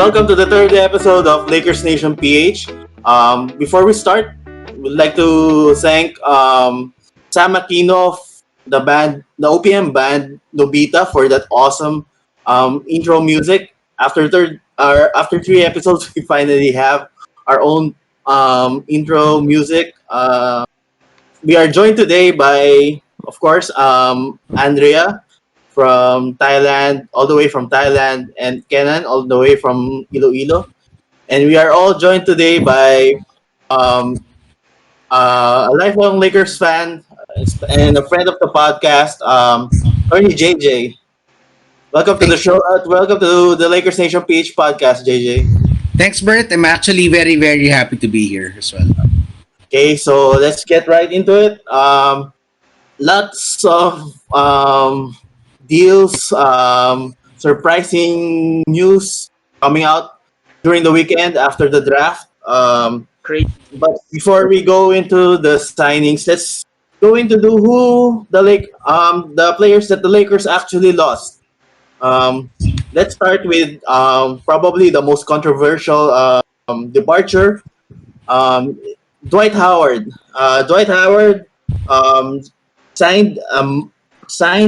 welcome to the third episode of Lakers Nation PH. Before we start, we'd like to thank Sam Aquino of the OPM band Nobita for that awesome intro music. After three episodes, we finally have our own intro music. We are joined today by, of course, Andrea from Thailand, all the way from Thailand, and Kenan, all the way from Iloilo. And we are all joined today by um, a lifelong Lakers fan and a friend of the podcast, Ernie JJ. Welcome to the Thanks, show. Welcome to the Lakers Nation PH podcast, JJ. thanks, Bert. I'm actually very, very happy to be here as well. Okay, so let's get right into it. Lots of deals, surprising news coming out during the weekend after the draft. But before we go into the signings, let's go into who the players that the Lakers actually lost. Um, let's start with probably the most controversial departure. Um, Dwight Howard. Dwight Howard um, signed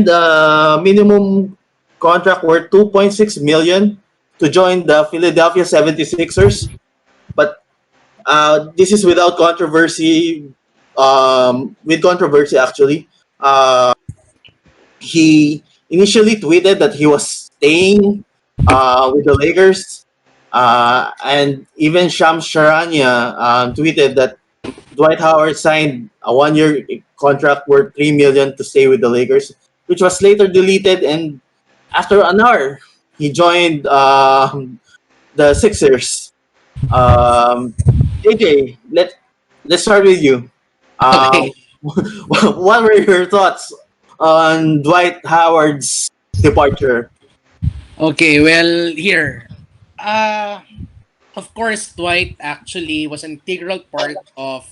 a minimum contract worth 2.6 million to join the Philadelphia 76ers. But this is without controversy. With controversy, actually, uh, he initially tweeted that he was staying with the Lakers, and even Shams Charania tweeted that Dwight Howard signed a one-year contract worth 3 million to stay with the Lakers, which was later deleted. And after an hour, he joined the Sixers. Um, AJ, let's start with you. Um, Okay. what were your thoughts on Dwight Howard's departure? Okay, well, here. Uh, of course, Dwight actually was an integral part of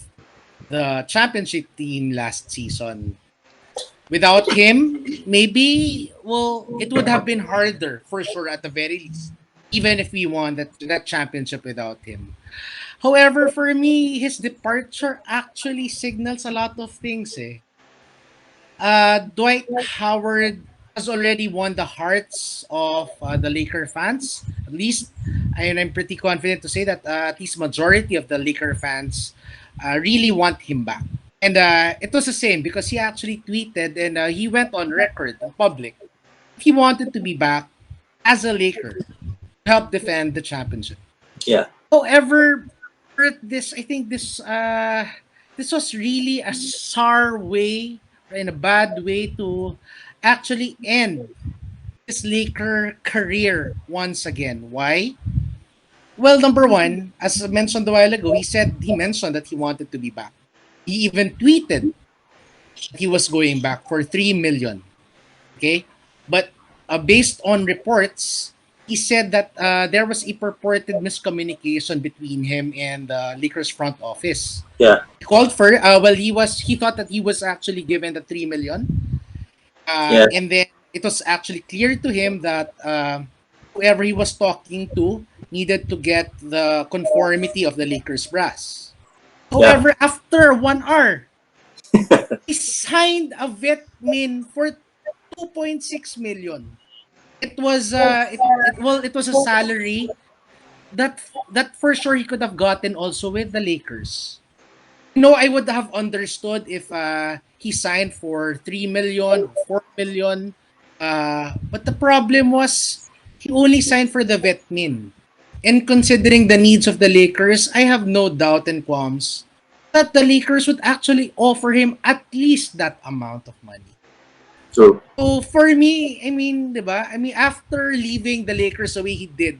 the championship team last season. Without him, maybe, well, it would have been harder for sure at the very least, even if we won that championship without him. However, for me, his departure actually signals a lot of things. Dwight Howard has already won the hearts of the Laker fans. At least, and I'm pretty confident to say that at least majority of the Laker fans really want him back. And it was the same because he actually tweeted and he went on record in public. He wanted to be back as a Laker to help defend the championship. Yeah, However, this I think this was really a sour way or in a bad way to actually end his Laker career once again. Why? Well, number one, as I mentioned a while ago, he mentioned that he wanted to be back. He even tweeted that he was going back for 3 million. Okay, but based on reports, he said that there was a purported miscommunication between him and the Lakers front office. yeah, He called for he thought that he was actually given the 3 million, yeah, and then it was actually clear to him that whoever he was talking to needed to get the conformity of the Lakers brass. yeah, However, after 1 hour, he signed a vet min for 2.6 million. It was it was a salary that for sure he could have gotten also with the Lakers. No, I would have understood if he signed for 3 million, 4 million. But the problem was he only signed for the vet min. And considering the needs of the Lakers, I have no doubt and qualms that the Lakers would actually offer him at least that amount of money. true. So for me, I mean, 'di ba? I mean, after leaving the Lakers the way he did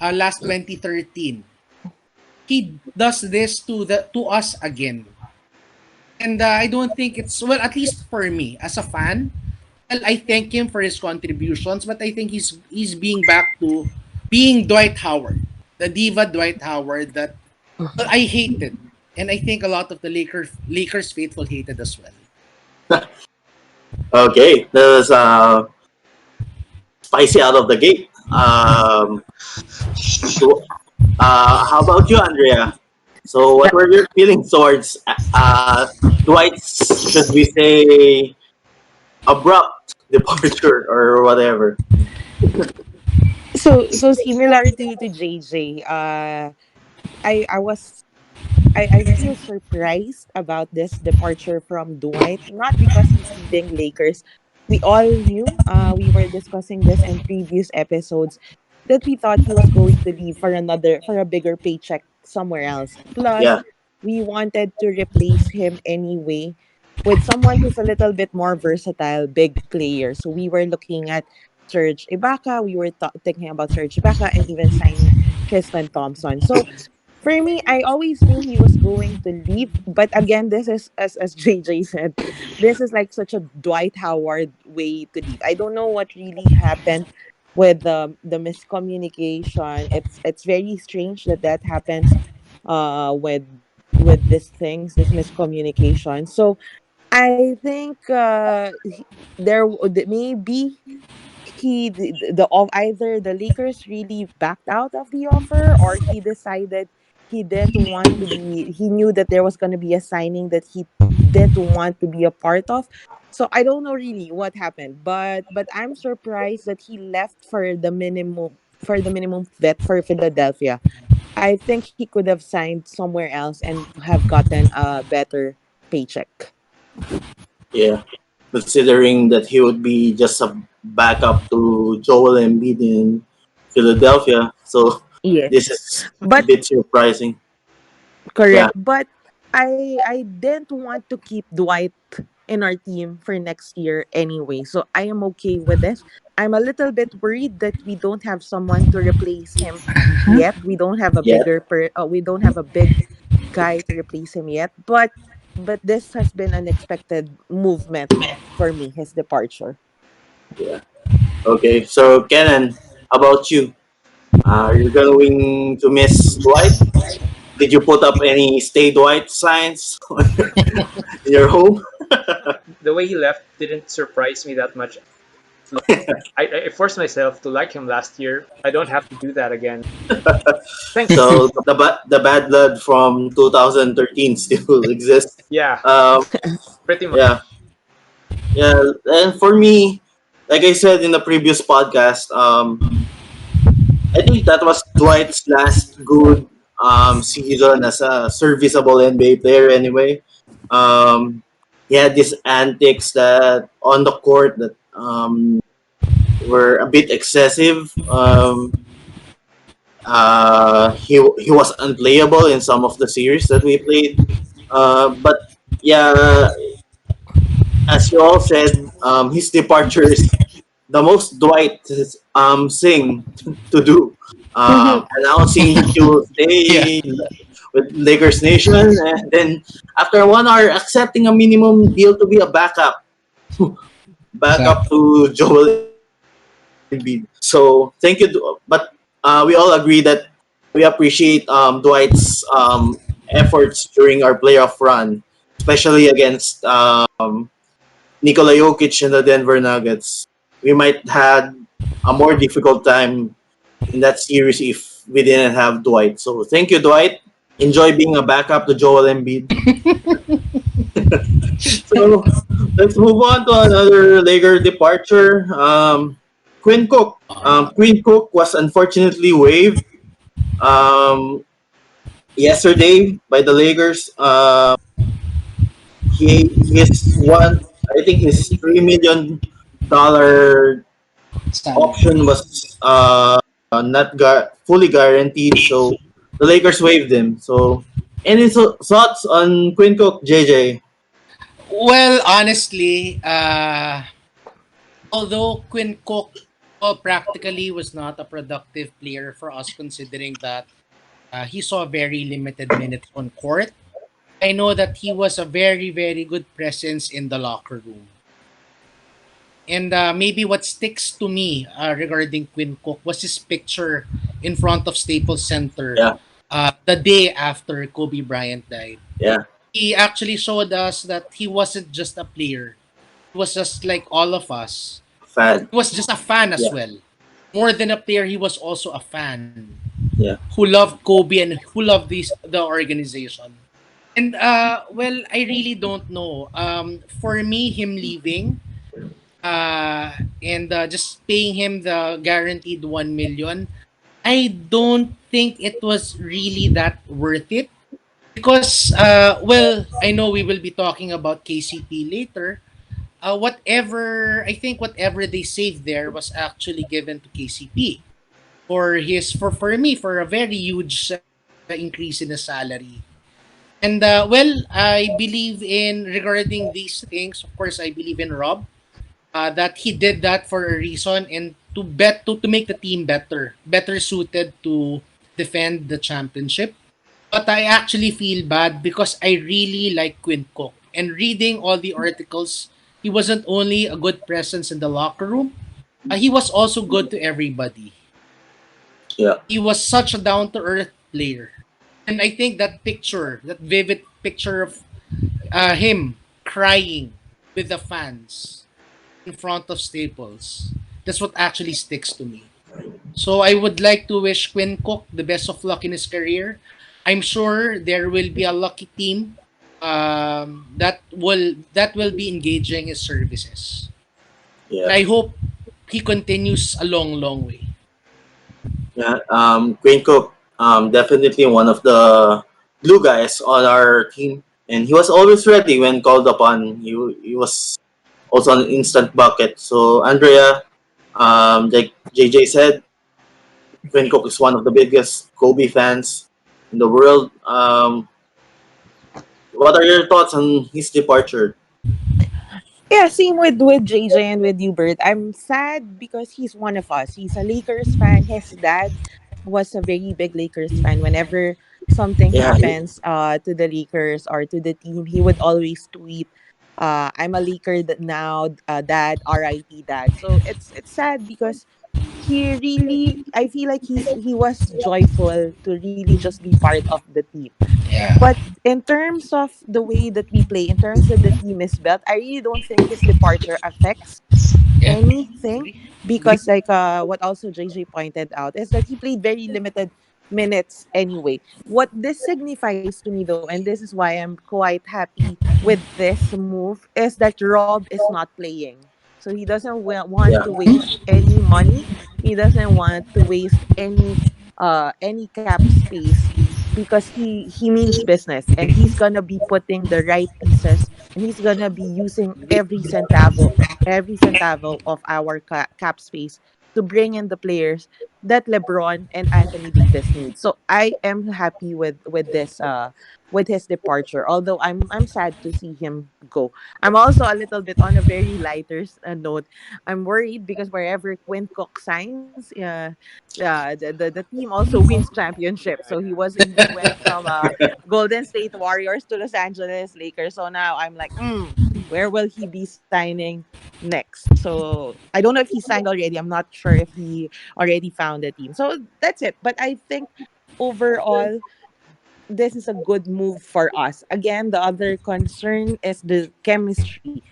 last 2013, he does this to us again. And I don't think it's well, at least for me as a fan. Well, I thank him for his contributions, but I think he's being back to being Dwight Howard, the diva Dwight Howard that well, I hated, and I think a lot of the Lakers faithful hated as well. Okay, that was spicy out of the gate. Um, so, how about you, Andrea? So, what Yeah. were your feelings towards Dwight's, should we say, abrupt departure or whatever? So similar to JJ, I was I feel surprised about this departure from Dwight, not because he's leaving Lakers. We all knew, we were discussing this in previous episodes, that we thought he was going to leave for a bigger paycheck somewhere else. Plus, Yeah, we wanted to replace him anyway with someone who's a little bit more versatile, big player. So we were looking at Serge Ibaka, we were thinking about Serge Ibaka and even signing Tristan Thompson. So for me, I always knew he was going to leave. But again, this is, as JJ said, this is like such a Dwight Howard way to leave. I don't know what really happened with the miscommunication. It's very strange that that happens with these things, this miscommunication. So I think maybe either the Lakers really backed out of the offer, or he decided he didn't want to be, he knew that there was going to be a signing that he didn't want to be a part of. So I don't know really what happened, but I'm surprised that he left for the minimum vet for Philadelphia. I think he could have signed somewhere else and have gotten a better paycheck. yeah. Considering that he would be just a backup to Joel Embiid in Philadelphia, so this Yes. is a But bit surprising. Yeah, correct. But I didn't want to keep Dwight in our team for next year anyway. So I am okay with this. I'm a little bit worried that we don't have someone to replace him yet. yeah, We don't have a big guy to replace him yet. But this has been an expected movement for me, his departure. yeah. Okay, so Kenan, how about you? Are you going to miss Dwight? Did you put up any stay Dwight signs in your home? The way he left didn't surprise me that much. I forced myself to like him last year. I don't have to do that again. Thanks. So the bad blood from 2013 still exists. Yeah, Um, pretty much. yeah, yeah. And for me, like I said in the previous podcast, I think that was Dwight's last good season as a serviceable NBA player. Anyway, um, he had these antics that on the court that were a bit excessive. He was unplayable in some of the series that we played. But yeah, as you all said, his departure is the most Dwight thing to do. Announcing he will Yeah. stay with Lakers Nation, and then after 1 hour, accepting a minimum deal to be a backup Exactly. to Joel Embiid. So thank you, but we all agree that we appreciate Dwight's efforts during our playoff run, especially against Nikola Jokic and the Denver Nuggets. We might had a more difficult time in that series if we didn't have Dwight. So thank you, Dwight. Enjoy being a backup to Joel Embiid. So let's move on to another Laker departure. Quinn Cook. Quinn Cook was unfortunately waived yesterday by the Lakers. His one, I think his $3 million Salary. option was not fully guaranteed, so the Lakers waived him. So, any thoughts on Quinn Cook, JJ? Well, honestly, although Quinn Cook practically was not a productive player for us, considering that he saw very limited minutes on court, I know that he was a very, very good presence in the locker room. And maybe what sticks to me regarding Quinn Cook was his picture in front of Staples Center Yeah, the day after Kobe Bryant died. yeah, He actually showed us that he wasn't just a player. He was just like all of us. fan. He was just a fan as Yeah, well. More than a player, he was also a fan Yeah. who loved Kobe and who loved the organization. And well, I really don't know. For me, him leaving and just paying him the guaranteed 1 million, I don't think it was really that worth it because well, I know we will be talking about KCP later. Whatever I think, whatever they saved there was actually given to KCP for me for a very huge increase in the salary. And well, I believe in regarding these things. Of course, I believe in Rob that he did that for a reason and to make the team better suited to defend the championship. But I actually feel bad because I really like Quinn Cook. And reading all the articles, he wasn't only a good presence in the locker room, he was also good to everybody. Yeah. He was such a down to earth player. And I think that picture, that vivid picture of him crying with the fans in front of Staples, that's what actually sticks to me. So I would like to wish Quinn Cook the best of luck in his career. I'm sure there will be a lucky team that will be engaging his services. Yeah. And I hope he continues a long, long way. Yeah. Quinn Cook, definitely one of the glue guys on our team, and he was always ready when called upon. He was also an instant bucket. So Andrea, like JJ said, Quinn Cook is one of the biggest Kobe fans in the world. What are your thoughts on his departure? Yeah, same with JJ and with you, Bert. I'm sad because he's one of us. He's a Lakers fan. His dad was a very big Lakers fan. Whenever something Yeah. happens to the Lakers or to the team, he would always tweet, "I'm a Laker now, dad, R.I.P. dad." So it's sad because he really, I feel like he was joyful to really just be part of the team. Yeah. But in terms of the way that we play, in terms that the team is built, I really don't think his departure affects Yeah. anything, Agree. Agree. because like what also JJ pointed out is that he played very limited minutes anyway. What this signifies to me though, and this is why I'm quite happy with this move, is that Rob is not playing. So he doesn't want Yeah. to waste any money. He doesn't want to waste any cap space, because he means business, and he's gonna be putting the right pieces, and he's gonna be using every centavo of our cap space to bring in the players that LeBron and Anthony Davis need. So I am happy with his departure. Although I'm sad to see him go. I'm also a little bit on a very lighter note. I'm worried because wherever Quinn Cook signs, the team also wins championship. So he went from Golden State Warriors to Los Angeles Lakers. So now I'm like, where will he be signing next? So I don't know if he signed already. I'm not sure if he already found a team. So that's it. But I think overall, this is a good move for us. Again, the other concern is the chemistry.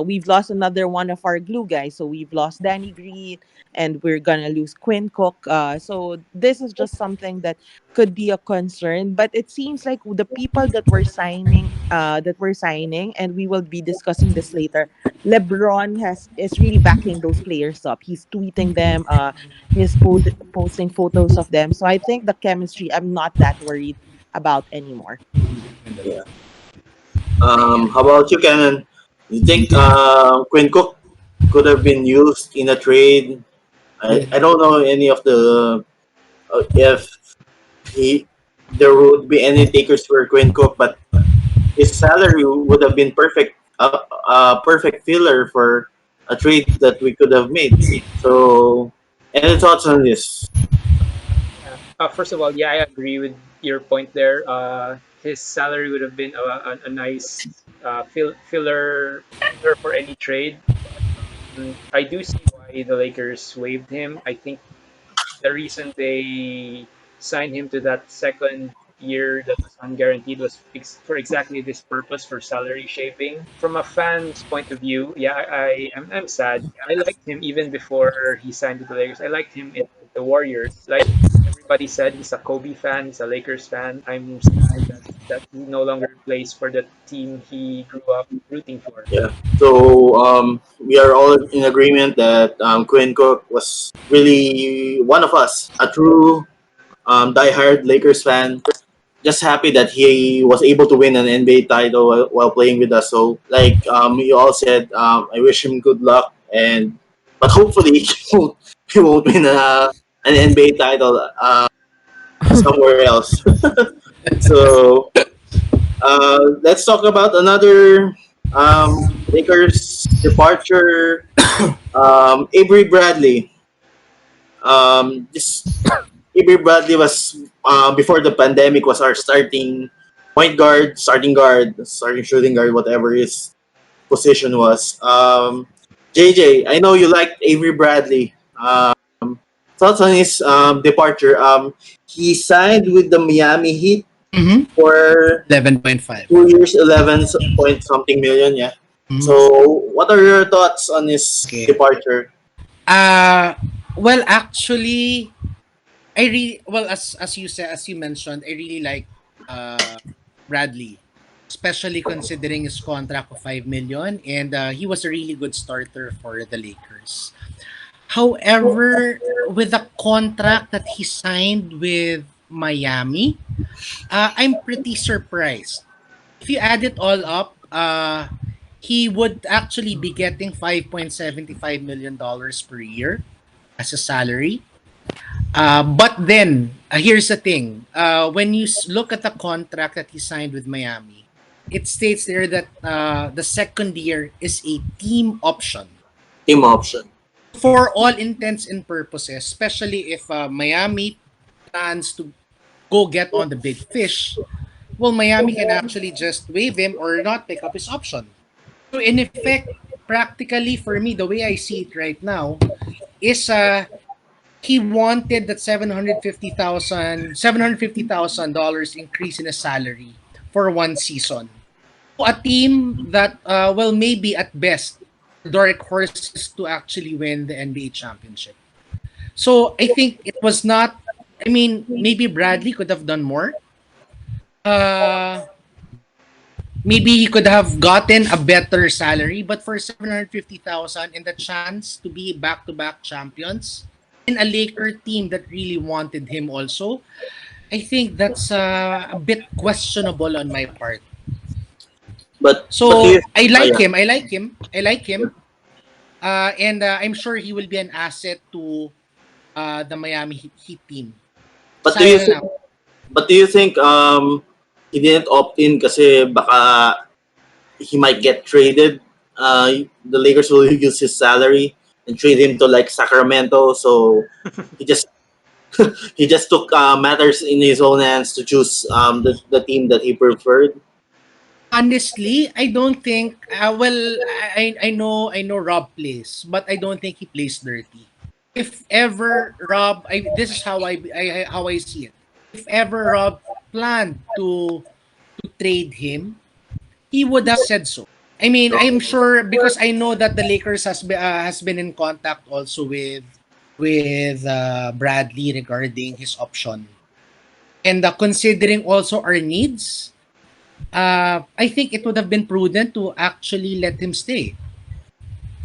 We've lost another one of our glue guys. So we've lost Danny Green, and we're gonna lose Quinn Cook. So this is just something that could be a concern. But it seems like the people that we're signing, and we will be discussing this later. LeBron is really backing those players up. He's tweeting them. Posting photos of them. So I think the chemistry, I'm not that worried about anymore. Yeah. How about you, Cannon? You think Quinn Cook could have been used in a trade? I don't know any of the if he there would be any takers for Quinn Cook, but his salary would have been perfect filler for a trade that we could have made. So, any thoughts on this? Yeah. First of all, yeah, I agree with your point there. His salary would have been a nice filler for any trade. I do see why the Lakers waived him. I think the reason they signed him to that second year that was unguaranteed was for exactly this purpose, for salary shaping. From a fan's point of view, yeah, I'm sad. I liked him even before he signed with the Lakers. I liked him in the Warriors. Like everybody said, he's a Kobe fan, he's a Lakers fan. I'm sad that he no longer plays for the team he grew up rooting for. Yeah. So we are all in agreement that Quinn Cook was really one of us, a true diehard Lakers fan. Just happy that he was able to win an NBA title while playing with us. So, like you all said, I wish him good luck, and but hopefully he won't win an NBA title somewhere else. So let's talk about another Lakers departure. Avery Bradley. This Avery Bradley was before the pandemic was our starting point guard, starting shooting guard, whatever his position was. JJ, I know you liked Avery Bradley. Thoughts on his departure? He signed with the Miami Heat Mm-hmm. for 11.5. 2 years, 11 point something million. Yeah. Mhm. So, what are your thoughts on his Okay. departure? Well, actually, as you said, as you mentioned, I really like Bradley, especially considering his contract of 5 million, and he was a really good starter for the Lakers. However, with the contract that he signed with Miami, I'm pretty surprised. If you add it all up, he would actually be getting $5.75 million per year as a salary. But then, here's the thing. When you look at the contract that he signed with Miami, it states there that the second year is a team option. Team option. For all intents and purposes, especially if Miami plans to go get on the big fish, well, Miami can actually just waive him or not pick up his option. So, in effect, practically for me, the way I see it right now is he wanted that $750,000 increase in his salary for one season. A team that well, maybe at best dark horses to actually win the NBA championship. So I think it was not. I mean, maybe Bradley could have done more. Uh, Maybe he could have gotten a better salary, but for 750,000 and the chance to be back-to-back champions in a Laker team that really wanted him also, I think that's a bit questionable on my part. But So you, I like yeah. him. I like him. I like him. And I'm sure he will be an asset to the Miami Heat team. But do you Sayang think na. but do you think he didn't opt in kasi baka he might get traded? The Lakers will use his salary and trade him to like Sacramento. So he just he just took matters in his own hands to choose the team that he preferred. Honestly, I don't think. Well, I know Rob plays, but I don't think he plays dirty. If ever Rob, this is how I see it. If ever Rob planned to trade him, he would have said so. I mean, I'm sure because I know that the Lakers has been in contact also with Bradley regarding his option, and considering also our needs, I think it would have been prudent to actually let him stay.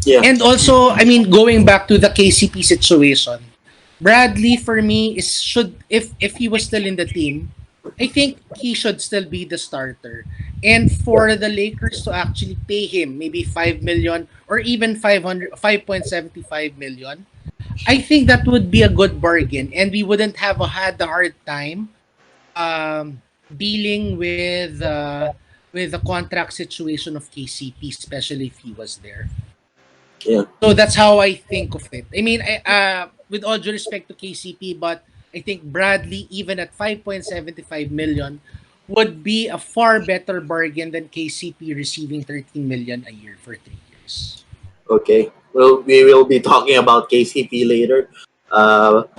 Yeah. And also, I mean, going back to the KCP situation, Bradley for me is should if he was still in the team, I think he should still be the starter. And for the Lakers to actually pay him maybe 5 million or even 5.75 million, I think that would be a good bargain, and we wouldn't have had the hard time dealing with the contract situation of KCP, especially if he was there. Yeah. So that's how I think of it. I mean, with all due respect to KCP, but I think Bradley, even at 5.75 million, would be a far better bargain than KCP receiving 13 million a year for 3 years. Okay. Well, we will be talking about KCP later.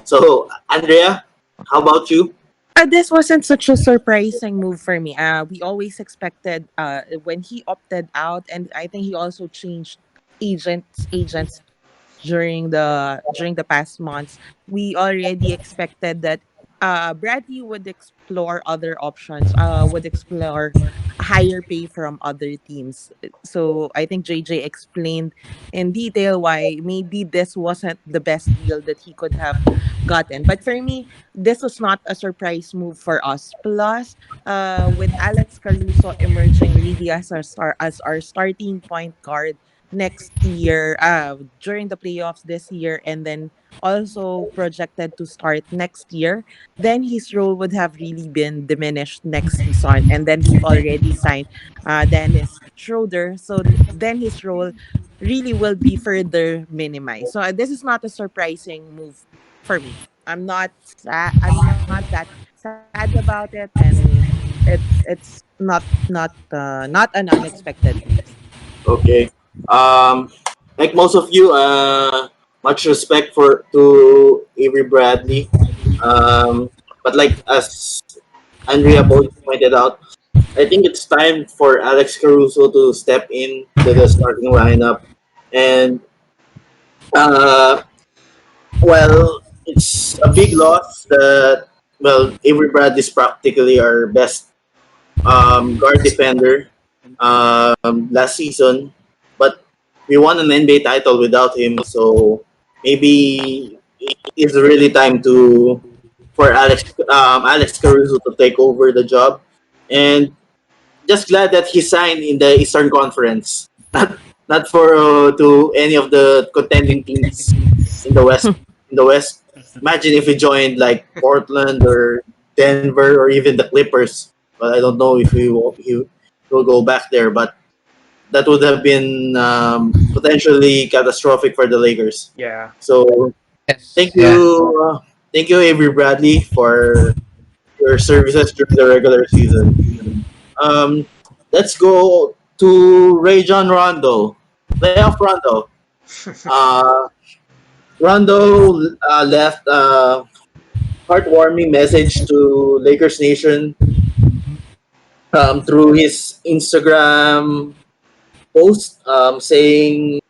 So Andrea, how about you? This wasn't such a surprising move for me. We always expected when he opted out, and I think he also changed agents during the past months. We already expected that Bradley would explore other options, would explore higher pay from other teams. So I think JJ explained in detail why maybe this wasn't the best deal that he could have gotten. But for me, this was not a surprise move for us. Plus, with Alex Caruso emerging really as our starting point guard next year, during the playoffs this year, and then also projected to start next year, then his role would have really been diminished next season. And then we've already signed Dennis Schroeder, so then his role really will be further minimized. So this is not a surprising move for me. I'm not that sad about it, and it's not an unexpected move. Okay. Um, like most of you, much respect for to Avery Bradley. But like as Andrea both pointed out, I think it's time for Alex Caruso to step in to the starting lineup. And uh, well, it's a big loss that Avery Bradley is practically our best guard defender last season, but we won an NBA title without him. So maybe it's really time to for Alex Caruso to take over the job, and just glad that he signed in the Eastern Conference, not for to any of the contending teams in the West. In the West, imagine if he joined like Portland or Denver or even the Clippers. But I don't know if he will go back there. But that would have been potentially catastrophic for the Lakers. Yeah. So Yes. thank Yeah. you, thank you, Avery Bradley, for your services during the regular season. Um, let's go to Ray John Rondo, playoff Rondo. Uh, Rondo left a heartwarming message to Lakers Nation through his Instagram post, saying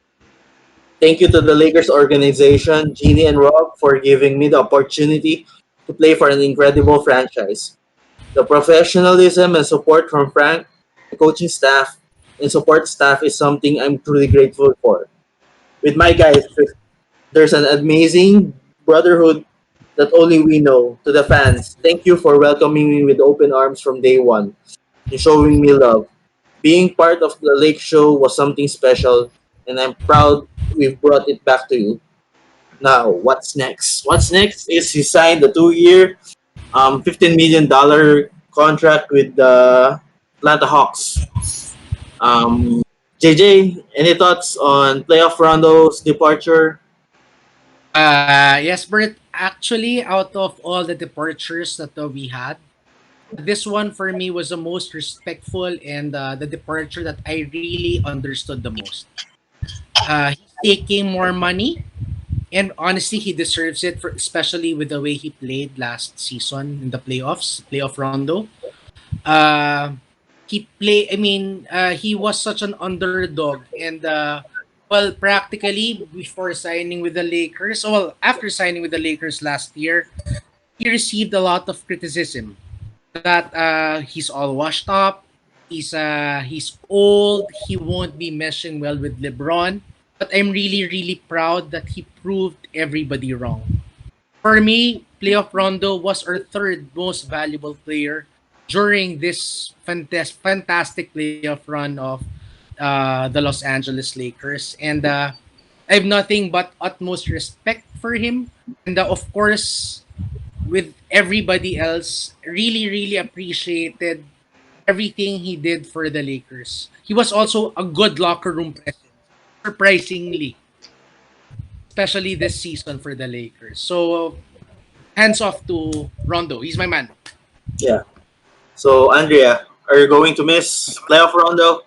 thank you to the Lakers organization, Jeannie and Rob, for giving me the opportunity to play for an incredible franchise. The professionalism and support from Frank, the coaching staff, and support staff is something I'm truly grateful for. With my guys, there's an amazing brotherhood that only we know. To the fans, thank you for welcoming me with open arms from day one and showing me love. Being part of the Lake Show was something special, and I'm proud we've brought it back to you. Now, what's next? What's next is he signed a 2 year, $15 million contract with the Atlanta Hawks. JJ, any thoughts on playoff Rondo's departure? Yes, Bert. Actually, out of all the departures that we had, this one for me was the most respectful and the departure that I really understood the most. He's taking more money, and honestly, he deserves it, for, especially with the way he played last season in the playoff Rondo. Uh, he play. I mean, he was such an underdog, and well, practically before signing with the Lakers, well, after signing with the Lakers last year, he received a lot of criticism that he's all washed up, he's old, he won't be meshing well with LeBron. But I'm really really proud that he proved everybody wrong. For me, playoff Rondo was our third most valuable player during this fantastic playoff run of the Los Angeles Lakers. And I have nothing but utmost respect for him. And of course, with everybody else, really, really appreciated everything he did for the Lakers. He was also a good locker room presence, surprisingly, especially this season for the Lakers. So, hands off to Rondo. He's my man. Yeah. So, Andrea, are you going to miss playoff Rondo?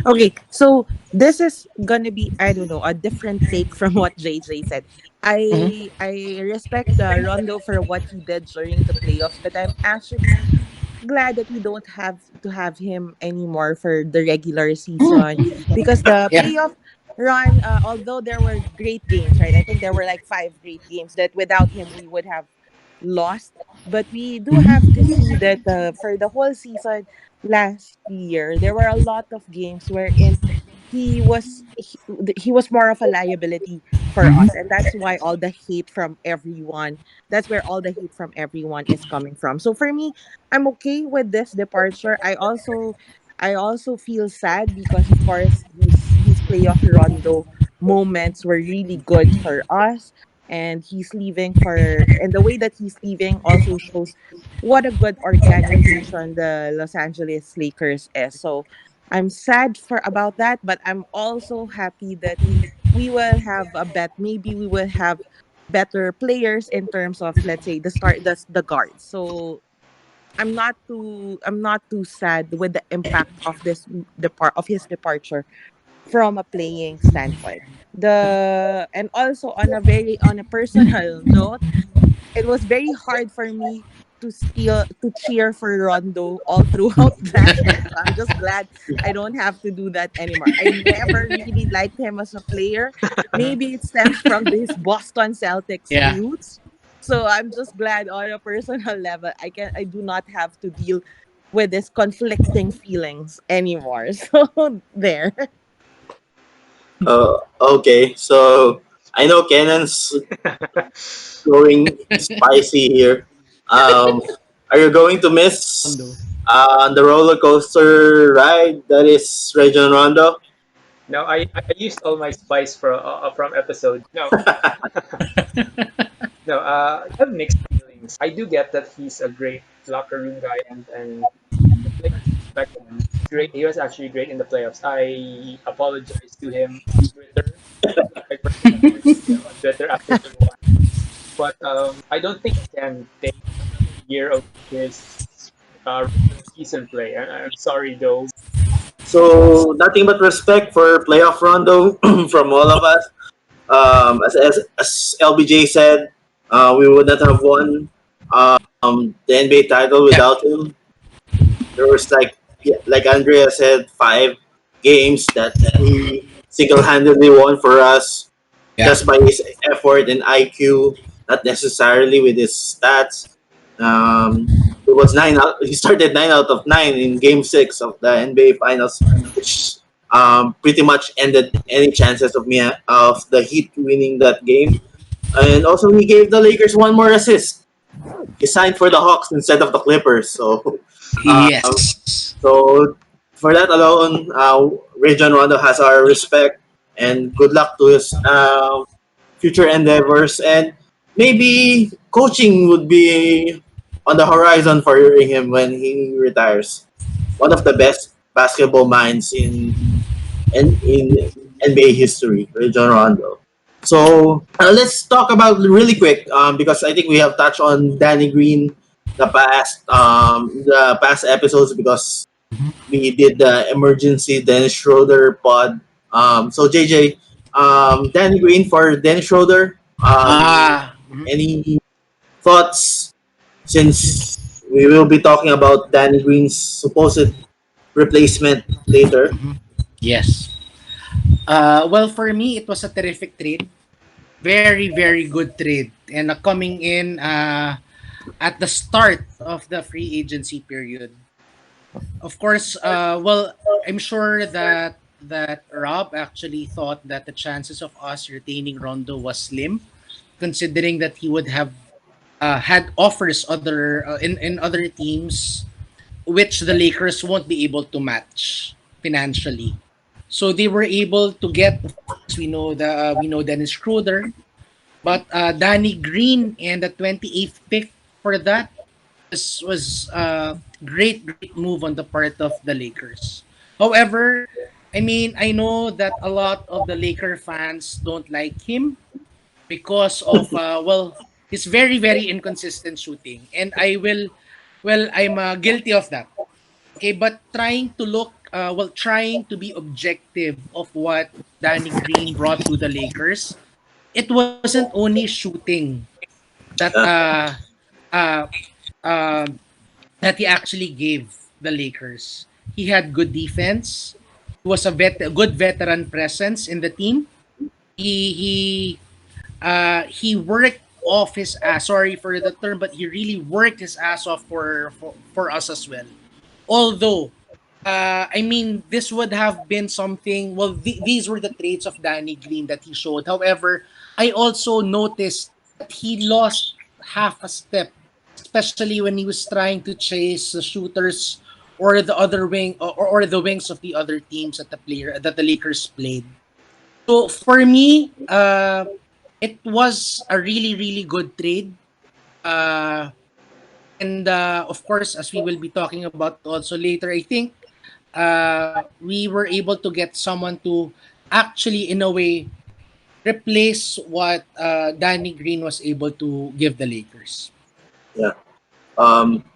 Okay, so this is gonna be, I don't know, a different take from what JJ said. Mhm. I respect Rondo for what he did during the playoffs, but I'm actually glad that we don't have to have him anymore for the regular season, because the Yeah. playoff run, although there were great games, right? I think there were like five great games that without him we would have lost. But we do have to see that for the whole season last year, there were a lot of games wherein he was more of a liability for us, and that's why all the hate from everyone, that's where all the hate from everyone is coming from. So for me, I'm okay with this departure. I also feel sad because of course his playoff Rondo moments were really good for us, and he's leaving for, and the way that he's leaving also shows what a good organization the Los Angeles Lakers is. So I'm sad for about that, but I'm also happy that we will have a bet. Maybe we will have better players in terms of, let's say, the guards. So I'm not too sad with the impact of his departure from a playing standpoint. The and also on a personal note, it was very hard for me to cheer for Rondo all throughout last year. So I'm just glad I don't have to do that anymore. I never really liked him as a player. Maybe it stems from this Boston Celtics Yeah. roots. So I'm just glad on a personal level I do not have to deal with this conflicting feelings anymore. So there. Okay, so I know Kennan's going spicy here. Um, are you going to miss Rondo. the roller coaster ride that is Region Rondo? No, I used all my spice from episode. No, no. I have mixed feelings. I do get that he's a great locker room guy, and the players respect him. He's great. He was actually great in the playoffs. I apologized to him on Twitter. I personally messaged him on Twitter after he won. But I don't think he can take another year of his regular season play. I'm sorry, though. So nothing but respect for playoff Rondo from all of us. As LBJ said, we would not have won the NBA title Yeah. without him. There was like, yeah, like Andrea said, 5 games that he single-handedly won for us Yeah. just by his effort and IQ, not necessarily with his stats. It was 9 out. He started 9 out of 9 in Game 6 of the NBA Finals, which pretty much ended any chances of the Heat winning that game. And also, he gave the Lakers one more assist. He signed for the Hawks instead of the Clippers. So, um, Yes. so for that alone, Rajon Rondo has our respect and good luck to his future endeavors. And maybe coaching would be on the horizon for him when he retires. One of the best basketball minds in NBA history, Rajon Rondo. So let's talk about really quick because I think we have touched on Danny Green the past episodes because we did the emergency Dennis Schroeder pod. So JJ, Danny Green for Dennis Schroeder. Ah. Mhm. Any thoughts since we will be talking about Danny Green's supposed replacement later? Yes. Well, for me, it was a terrific trade. Very, very good trade. And coming in at the start of the free agency period. Of course, well, I'm sure that Rob actually thought that the chances of us retaining Rondo was slim, considering that he would have had offers in other teams, which the Lakers won't be able to match financially. So they were able to get. Of course, we know Dennis Schroeder, but Danny Green and the 28th pick for that was great move on the part of the Lakers. However, I mean, I know that a lot of the Laker fans don't like him because of well, his very inconsistent shooting, and I'm guilty of that. Okay, but trying to look trying to be objective of what Danny Green brought to the Lakers, it wasn't only shooting that uh, um that he actually gave the Lakers. He had good defense. He was a good veteran presence in the team. He worked off his ass. Sorry for the term, but he really worked his ass off for us as well. Although, I mean, this would have been something. Well, these were the traits of Danny Green that he showed. However, I also noticed that he lost half a step, especially when he was trying to chase the shooters or the other wing or the wings of the other teams that the Lakers played. So for me, it was a really really good trade. Uh, and of course, as we will be talking about also later, I think we were able to get someone to actually, in a way, replace what Danny Green was able to give the Lakers. Yeah.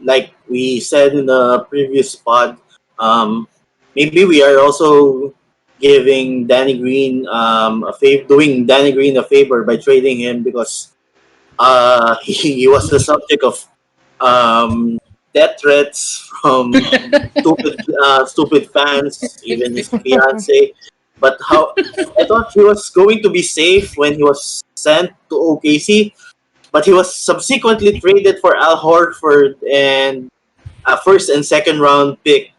Like we said in the previous pod, um, maybe we are also giving Danny Green doing Danny Green a favor by trading him because he was the subject of um, death threats from stupid fans, even his fiance. But how I thought he was going to be safe when he was sent to OKC, but he was subsequently traded for Al Horford and a first and second round pick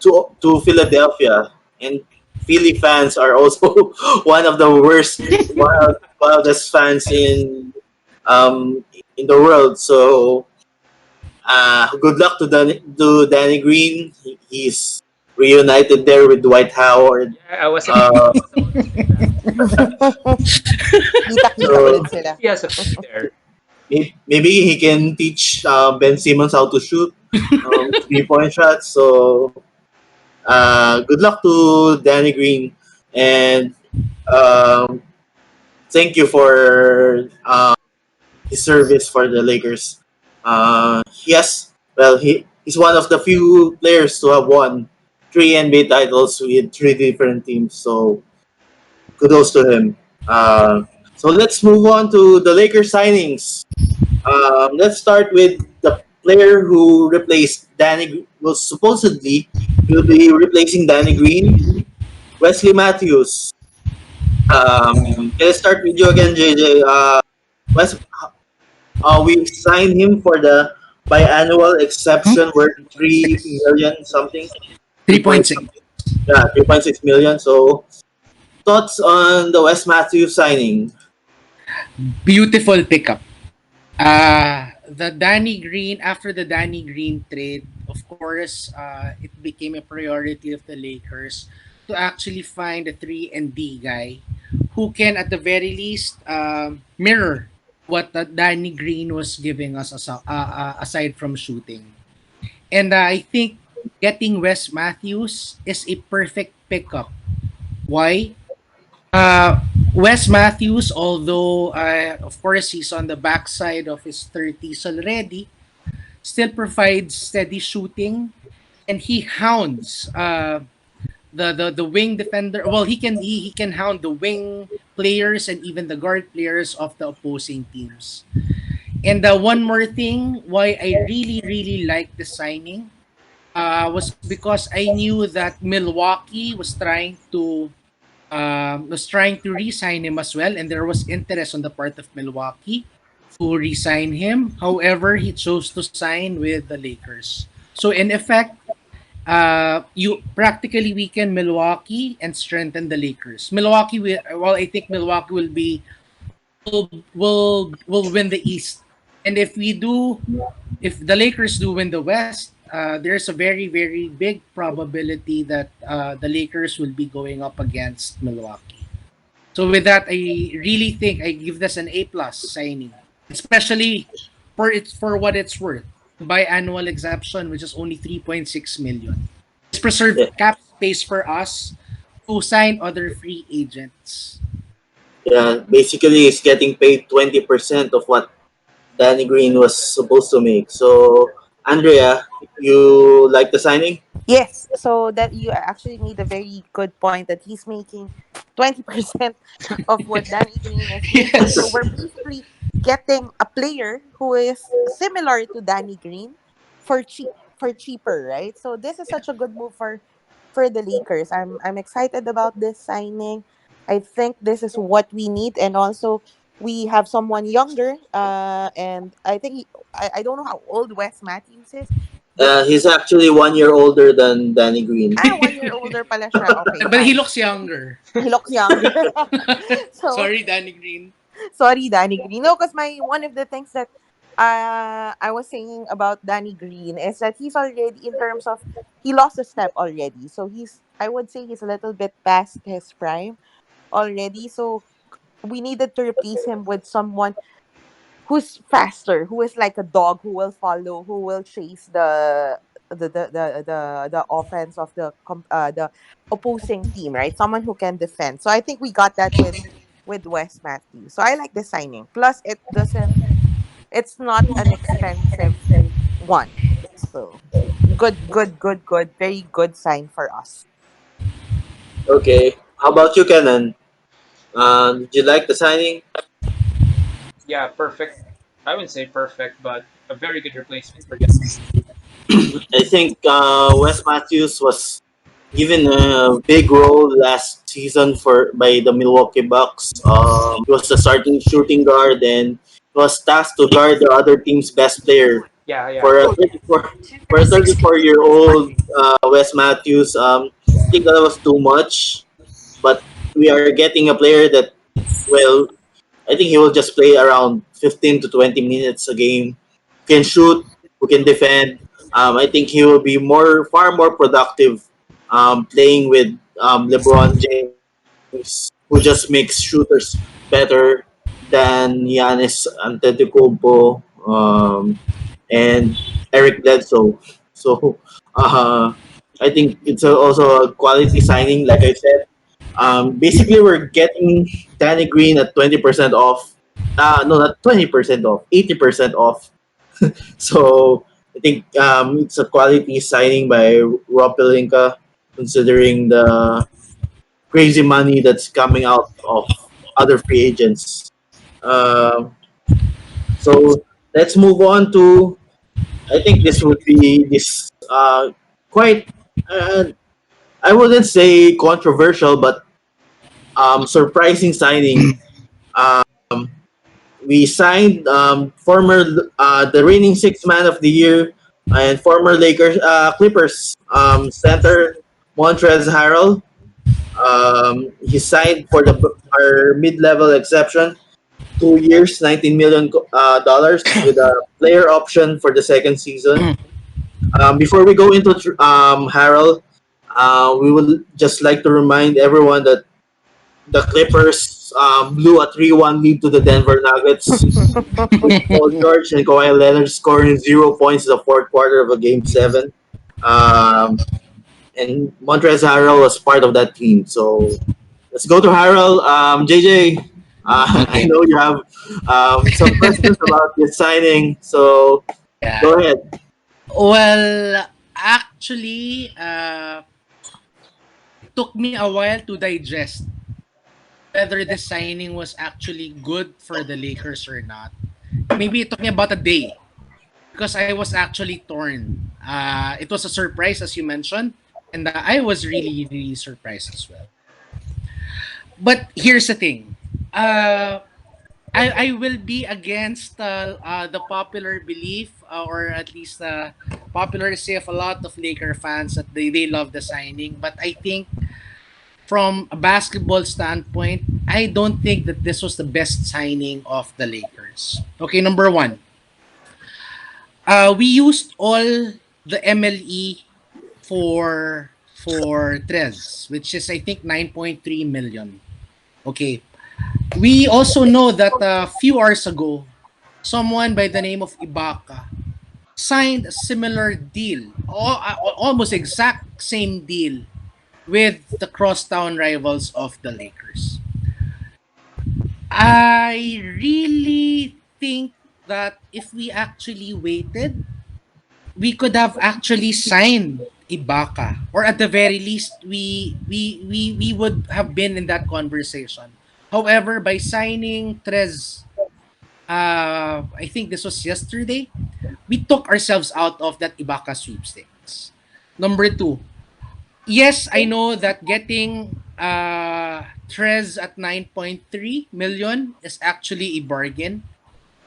to Philadelphia. And Philly fans are also one of the worst, wildest fans in the world. So good luck to Danny Green. He's reunited there with Dwight Howard. Yeah, I was Uh, Kita-kita so ulit sila. he has a pick there. maybe he can teach Ben Simmons how to shoot 3-point shots. So good luck to Danny Green, and um, thank you for his service for the Lakers. Yes, well, he's one of the few players to have won 3 NBA titles with 3 different teams. So kudos to him. So let's move on to the Lakers signings. Let's start with the player who replaced Danny. Well, supposedly will be replacing Danny Green, Wesley Matthews. Let's start with you again, JJ. Wes, we signed him for the biannual exception worth 3 million something. 3.6. Yeah, 3.6 million. So thoughts on the Wes Matthews signing? Beautiful pickup. The Danny Green, after the Danny Green trade, of course, it became a priority of the Lakers to actually find a 3 and D guy who can, at the very least, mirror what Danny Green was giving us aside from shooting. And I think getting Wes Matthews is a perfect pickup. Why? Uh, Wes Matthews, although of course he's on the backside of his 30s already, still provides steady shooting, and he hounds the wing defender. Well, he can hound the wing players and even the guard players of the opposing teams. And one more thing, why I really really like the signing was because I knew that Milwaukee was trying to re-sign him as well, and there was interest on the part of Milwaukee to re-sign him. However, he chose to sign with the Lakers. So in effect, you practically weaken Milwaukee and strengthen the Lakers. I think Milwaukee will win the East, and if the Lakers do win the West, there's a very very big probability that the Lakers will be going up against Milwaukee. So with that, I really think I give this an A plus signing, especially for what it's worth. Biannual exception, which is only 3.6 million. It's preserved Yeah, cap space for us to sign other free agents. yeah. Basically, he's getting paid 20% of what Danny Green was supposed to make. So Andrea, you like the signing? Yes, so that you actually made a very good point that he's making 20% of what Danny Green is making. So Yes. we're basically getting a player who is similar to Danny Green for cheaper, right? So this is such a good move for the Lakers. I'm excited about this signing. I think this is what we need, and also we have someone younger. And I think I don't know how old Wes Matthews is, but He's actually 1 year older than Danny Green. 1 year older pala siya. Okay, But he fine. looks younger. He looks younger. So, Sorry, Danny Green. sorry, Danny Green. No, because my one of the things that I was saying about Danny Green is that he's already, in terms of, he lost a step already. So I would say he's a little bit past his prime already. So we needed to replace him with someone who's faster, who is like a dog, who will follow, who will chase the offense of the opposing team, right? Someone who can defend. So I think we got that with Wes Matthews. So I like the signing. Plus, it's not an expensive one. So good, good, good, good. Very good sign for us. Okay. How about you, Kenan? Did you like the signing? Yeah, perfect. I wouldn't say perfect, but a very good replacement for I think Wes Matthews was given a big role last season for by the Milwaukee Bucks. He was the starting shooting guard and was tasked to guard the other team's best player. Yeah, yeah. For a 34 year old Wes Matthews, I think that was too much. But we are getting a player that, well, I think he will just play around 15 to 20 minutes a game. Can shoot, who can defend. I think he will be far more productive playing with LeBron James, who just makes shooters better than Giannis Antetokounmpo and Eric Bledsoe. So I think it's also a quality signing. Like I said, basically we're getting Danny Green at 20% off. No, not 20% off, 80% off. So I think it's a quality signing by Rob Pelinka, considering the crazy money that's coming out of other free agents. Um so let's move on to. I think this would be this quite. Uh, I wouldn't say controversial, but surprising signing. Um, we signed former the reigning sixth man of the year and former Lakers Clippers center Montrezl Harrell. He signed for our mid-level exception, 2 years, $19 million with a player option for the second season. Before we go into Harold, we would just like to remind everyone that the Clippers blew a 3-1 lead to the Denver Nuggets, with Paul George and Kawhi Leonard scoring 0 points in the fourth quarter of a game seven. Um, and Montrezl Harrell was part of that team. So let's go to Harrell. JJ, I Okay. know you have some questions about this signing, so Yeah. go ahead. Well, actually, it took me a while to digest whether the signing was actually good for the Lakers or not. Maybe it took me about a day because I was actually torn. It was a surprise, as you mentioned, and I was really, really surprised as well. But here's the thing. Uh, I will be against the popular belief, or at least the popular say of a lot of Laker fans that they love the signing. But I think from a basketball standpoint, I don't think that this was the best signing of the Lakers. Okay, number one, we used all the MLE for Trez, which is I think 9.3 million. Okay, we also know that a few hours ago, someone by the name of Ibaka signed a similar deal, almost exact same deal with the crosstown rivals of the Lakers. I really think that if we actually waited, we could have actually signed Ibaka, or at the very least we would have been in that conversation. However, by signing Trez, I think this was yesterday, we took ourselves out of that Ibaka sweepstakes. Number two, yes, I know that getting Trez at 9.3 million is actually a bargain,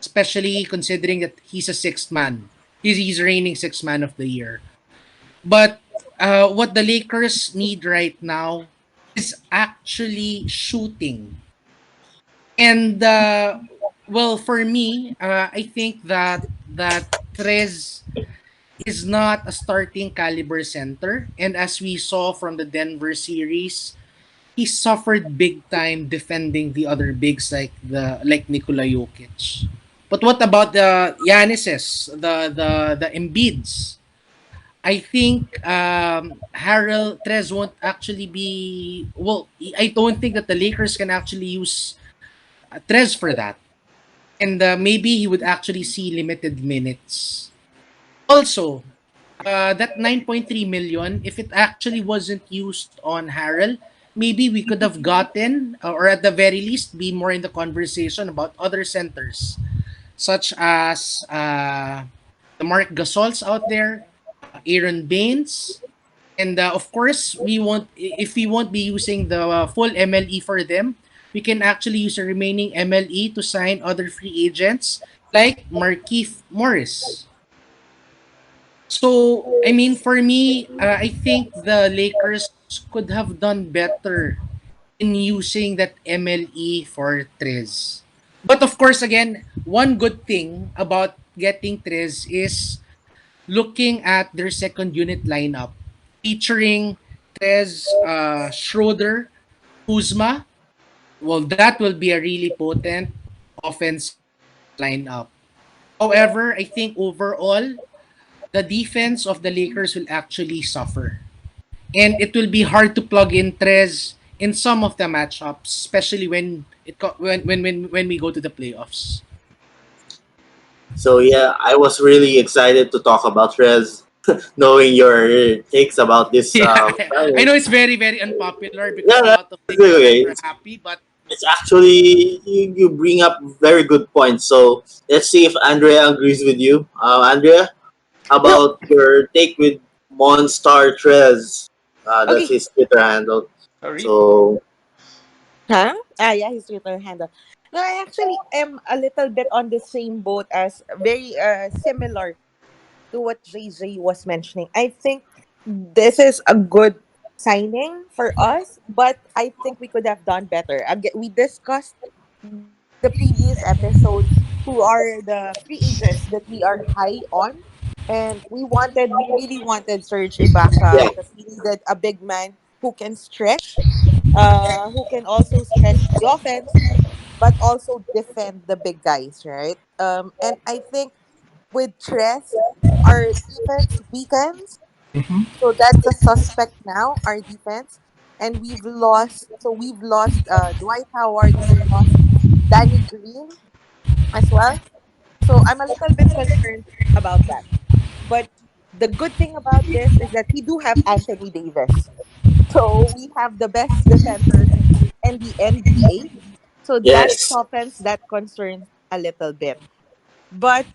especially considering that he's a sixth man. He's reigning sixth man of the year. But what the Lakers need right now is actually shooting. And well, for me, I think that Trez is not a starting caliber center, and as we saw from the Denver series, he suffered big time defending the other bigs like Nikola Jokic. But what about the Giannis's, the Embiids? I think Harrell Trez won't actually be well. I don't think that the Lakers can actually use Trez for that, and maybe he would actually see limited minutes. Also, that 9.3 million, if it actually wasn't used on Harrell, maybe we could have gotten, or at the very least, be more in the conversation about other centers, such as the Mark Gasols out there, Aaron Baines, and of course, we won't if we won't be using the full MLE for them, we can actually use the remaining MLE to sign other free agents like Markieff Morris. So, I mean, for me, I think the Lakers could have done better in using that MLE for Trez. But of course, again, one good thing about getting Trez is looking at their second unit lineup, featuring Trez, Schroeder, Kuzma. Well, that will be a really potent offensive lineup. However, I think overall, the defense of the Lakers will actually suffer. And it will be hard to plug in Trez in some of the matchups, especially when we go to the playoffs. So yeah, I was really excited to talk about Rez, knowing your takes about this. Yeah, I Player. know it's very very unpopular because Yeah, a no, lot of it's Lakers okay. fans are happy, but It's actually you bring up very good points. So let's see if Andrea agrees with you. Andrea, how No, about your take with Monstar Trez? That's okay. his Twitter handle. Oh, really? So Huh? Ah, yeah, his Twitter handle. No, I actually am a little bit on the same boat as very similar to what JJ was mentioning. I think this is a good signing for us, but I think we could have done better. Again, we discussed the previous episodes who are the free agents that we are high on. And we really wanted Serge Ibaka yeah, because we needed a big man who can stretch, who can also stretch the offense, but also defend the big guys, right? And I think with Tres, our defense weakens. So that's a suspect now, our defense. And we've lost Dwight Howard, we've lost Danny Green as well. So I'm a little bit concerned about that. But the good thing about this is that we do have Anthony Davis. So we have the best defenders in the NBA. So that yes, softens that concern a little bit. But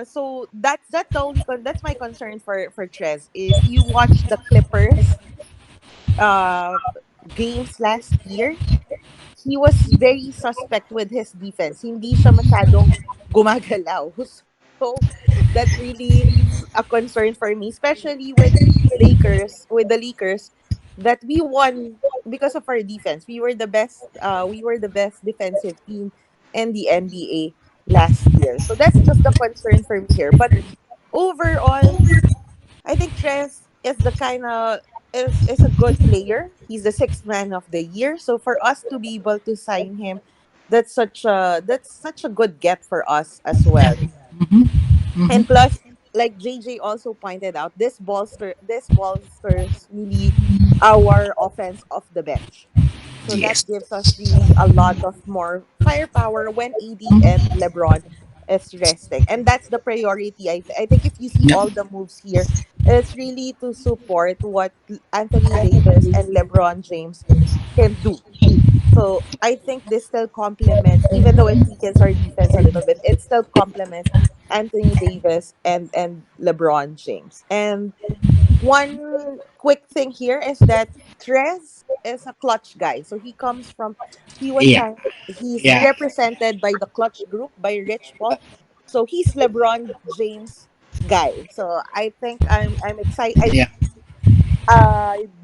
so that's the only that's my concern for Trez. If you watch the Clippers uh games last year, he was very suspect with his defense. Hindi siya masyadong gumagalaw. So that's really a concern for me, especially with the Lakers, that we won because of our defense. We were the best defensive team in the NBA last year. So that's just the concern for me here. But overall, I think Trez is the kind of is a good player. He's the sixth man of the year. So for us to be able to sign him, that's such a good get for us as well. And plus, like JJ also pointed out, this bolsters really our offense off the bench. So that yes. gives us really a lot of more firepower when AD and LeBron is resting. And that's the priority. I think if you see Yep. all the moves here, it's really to support what Anthony Davis and LeBron James can do. So I think this still complements, even though it weakens our defense a little bit, it still complements Anthony Davis and LeBron James. And one quick thing here is that Trez is a clutch guy. So he was Yeah. signed, he's Yeah. represented by the clutch group by Rich Paul. So he's LeBron James guy. So I think I'm excited. Yeah.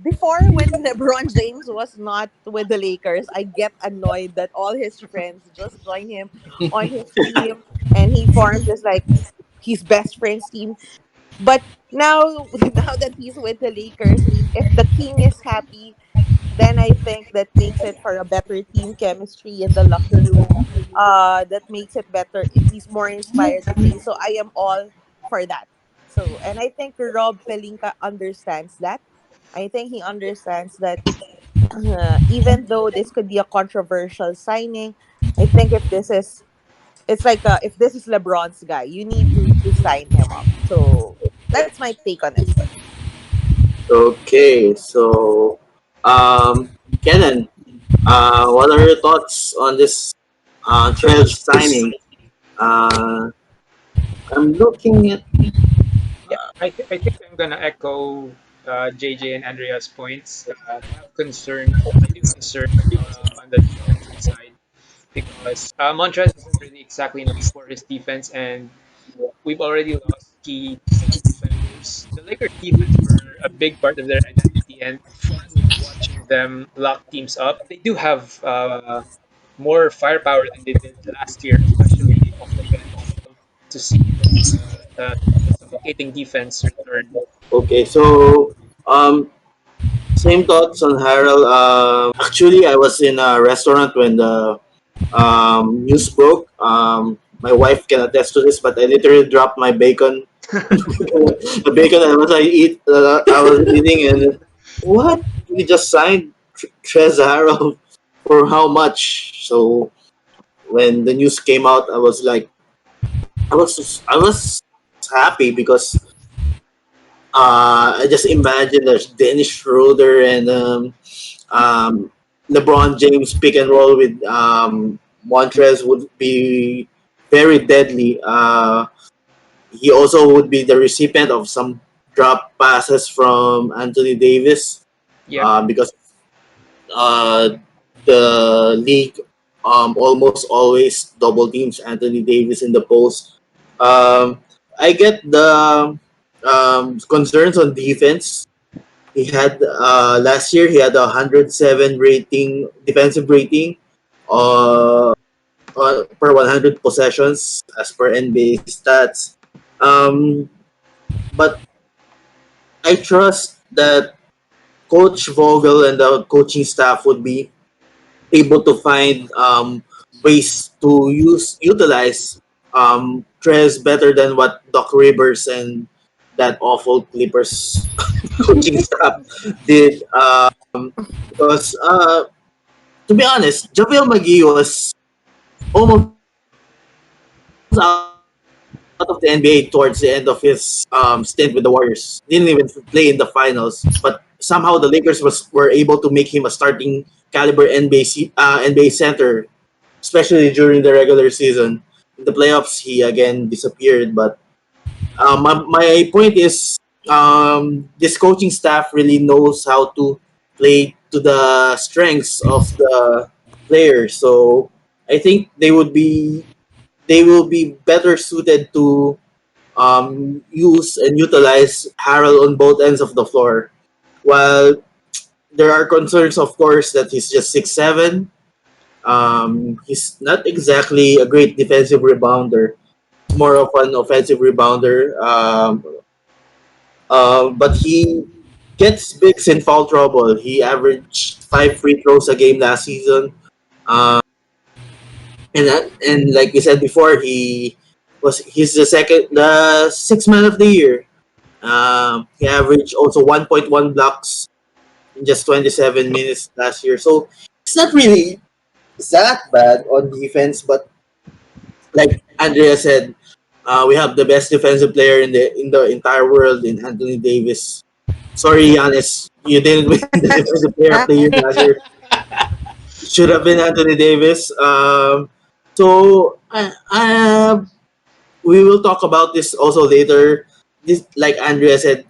Before, when LeBron James was not with the Lakers, I get annoyed that all his friends just join him on his team, and he forms this like his best friends team. But now, now that he's with the Lakers, if the king is happy, then I think that makes it for a better team chemistry in the locker room. That makes it better. He's more inspired to play. So I am all for that. So, and I think Rob Pelinka understands that. I think he understands that even though this could be a controversial signing, I think it's like if this is LeBron's guy, you need to sign him up. So that's my take on this one. Okay, so Kenan, what are your thoughts on this trade signing? Uh, I'm looking at. Yeah, I think I'm gonna echo JJ and Andrea's points. I have concerns. I do have concerns on the defensive side because Montrez isn't really exactly known for his defense, and we've already lost key defenders. The Lakers defense were a big part of their identity and fun watching them lock teams up. They do have more firepower than they did last year, especially off the bench. To see the suffocating defense return. Okay, so same thoughts on Harrell. Actually, I was in a restaurant when the news broke. My wife can attest to this, but I literally dropped my bacon, the bacon I was eating, and what we just signed Trez Harrell for how much? So when the news came out, I was happy because I just imagine there's Dennis Schroeder and um, LeBron James pick and roll with Montrez would be very deadly. He also would be the recipient of some drop passes from Anthony Davis Yeah, because uh, the league almost always double teams Anthony Davis in the post. Um, I get the concerns on defense. He had last year he had a 107 rating defensive rating per 100 possessions as per NBA stats. Um, but I trust that Coach Vogel and the coaching staff would be able to find ways to utilize Trez better than what Doc Rivers and that awful Clippers coaching staff did. Because to be honest, JaVale McGee was almost out of the NBA towards the end of his stint with the Warriors. Didn't even play in the finals, but somehow the Lakers were able to make him a starting caliber NBA center, especially during the regular season. In the playoffs, he again disappeared. But my point is, this coaching staff really knows how to play to the strengths of the players. So I think they will be better suited to use and utilize Harrell on both ends of the floor. While there are concerns, of course, that he's just 6'7". He's not exactly a great defensive rebounder. He's more of an offensive rebounder. But he gets bigs in foul trouble. He averaged 5 free throws a game last season. Um, and like we said before, he's the sixth man of the year. He averaged also 1.1 blocks in just 27 minutes last year. So it's not really that bad on defense, but like Andrea said, we have the best defensive player in the entire world in Anthony Davis. Sorry, Giannis, you didn't win the defensive player of the year last year. It should have been Anthony Davis. So we will talk about this also later. This, like Andrea said,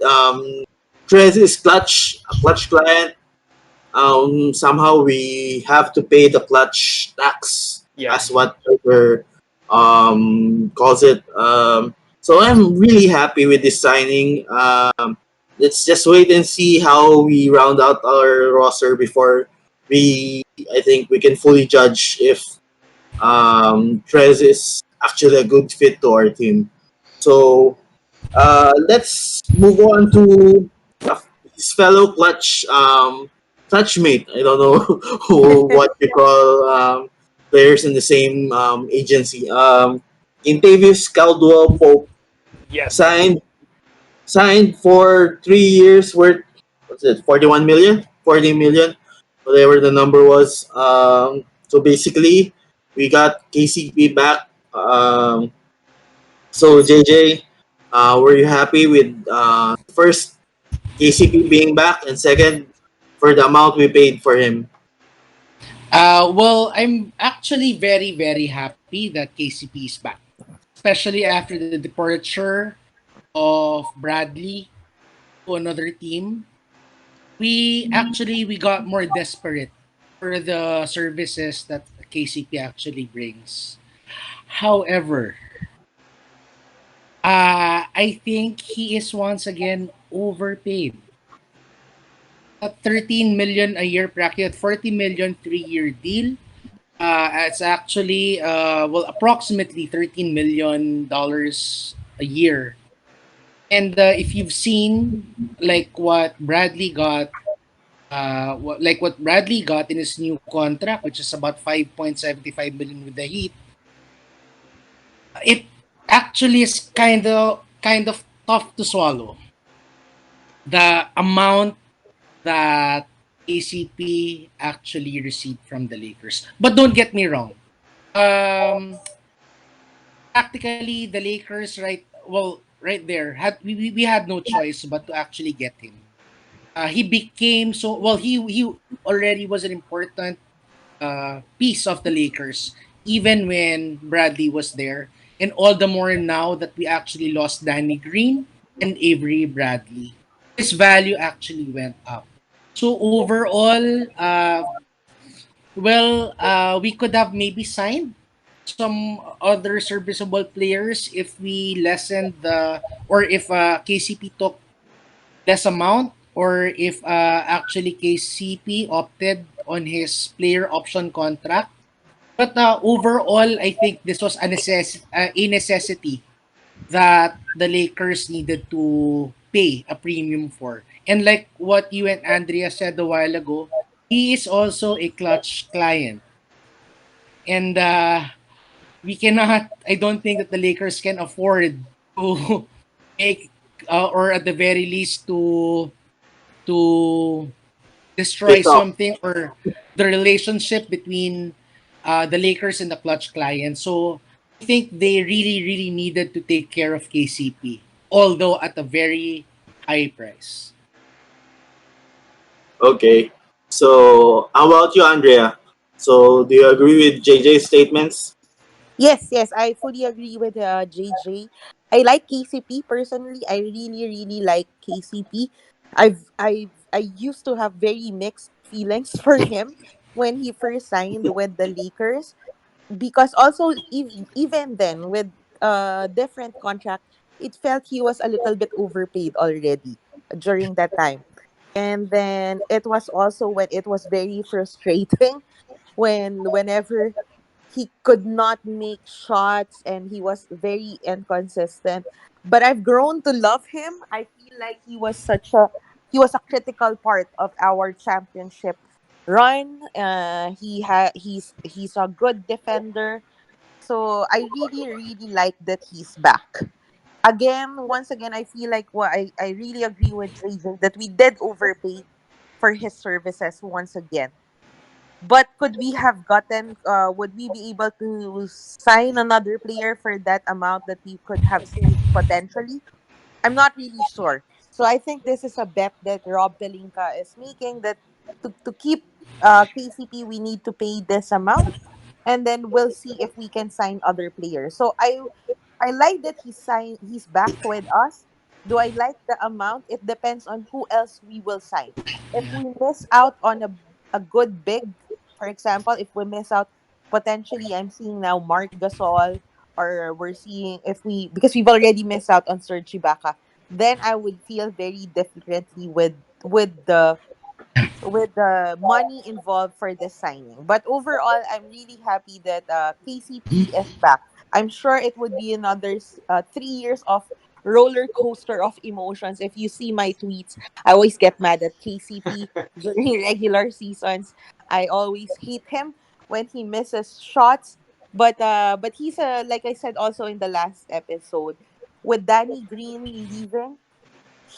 Trez is a clutch client. Somehow we have to pay the clutch tax, Yeah. as what Piper calls it. So I'm really happy with this signing. Let's just wait and see how we round out our roster before I think we can fully judge if Trez is actually a good fit to our team. So let's move on to his fellow clutch mate. I don't know what you call players in the same agency. Intavius Caldwell Pope Yes. signed for 3 years worth, what's it, 41 million, 40 million, whatever the number was. So basically, we got KCP back. So JJ, were you happy with first KCP being back, and second for the amount we paid for him? Well, I'm actually very, very happy that KCP is back, especially after the departure of Bradley to another team. We got more desperate for the services that KCP actually brings. However, I think he is once again overpaid. At 13 million a year bracket, 40 million 3-year deal. It's actually approximately 13 million dollars a year. And if you've seen like what Bradley got in his new contract, which is about 5.75 million with the Heat, it actually is kind of tough to swallow. The amount that ACP actually received from the Lakers. But don't get me wrong. Um, Practically, the Lakers right there we had no choice but to actually get him. He became so well. He already was an important piece of the Lakers, even when Bradley was there, and all the more now that we actually lost Danny Green and Avery Bradley, his value actually went up. So overall, we could have maybe signed some other serviceable players if we lessened the or if KCP took less amount, or if actually KCP opted on his player option contract. But overall, I think this was a necessity that the Lakers needed to pay a premium for. And like what you and Andrea said a while ago, he is also a clutch client. And we cannot, I don't think that the Lakers can afford to make, or at the very least, to destroy Pick up. something, or the relationship between the Lakers and the clutch client. So I think they really, really needed to take care of KCP, although at a very high price. Okay. So how about you, Andrea? So do you agree with JJ's statements? Yes, yes, I fully agree with JJ. I like KCP personally. I really, really like KCP. I used to have very mixed feelings for him when he first signed with the Lakers, because also even then with a different contract, it felt he was a little bit overpaid already during that time. And then it was also when it was very frustrating whenever he could not make shots and he was very inconsistent. But I've grown to love him. I feel like he was a critical part of our championship run. He's a good defender. So I really, really like that he's back. Again, once again, I feel like I really agree with JJ that we did overpay for his services once again. But could we have gotten? Would we be able to sign another player for that amount that we could have saved potentially? I'm not really sure. So I think this is a bet that Rob Pelinka is making, that to keep KCP, we need to pay this amount, and then we'll see if we can sign other players. So I like that he's back with us. Do I like the amount? It depends on who else we will sign. If Yeah. we miss out on a good big, for example, if we miss out potentially, I'm seeing now Mark Gasol, or we're seeing, if we, because we've already missed out on Serge Ibaka, then I would feel very differently with the money involved for this signing. But overall, I'm really happy that KCP is back. I'm sure it would be another 3 years of roller coaster of emotions. If you see my tweets, I always get mad at KCP during regular seasons. I always hate him when he misses shots. But he's a, like I said also in the last episode, with Danny Green leaving,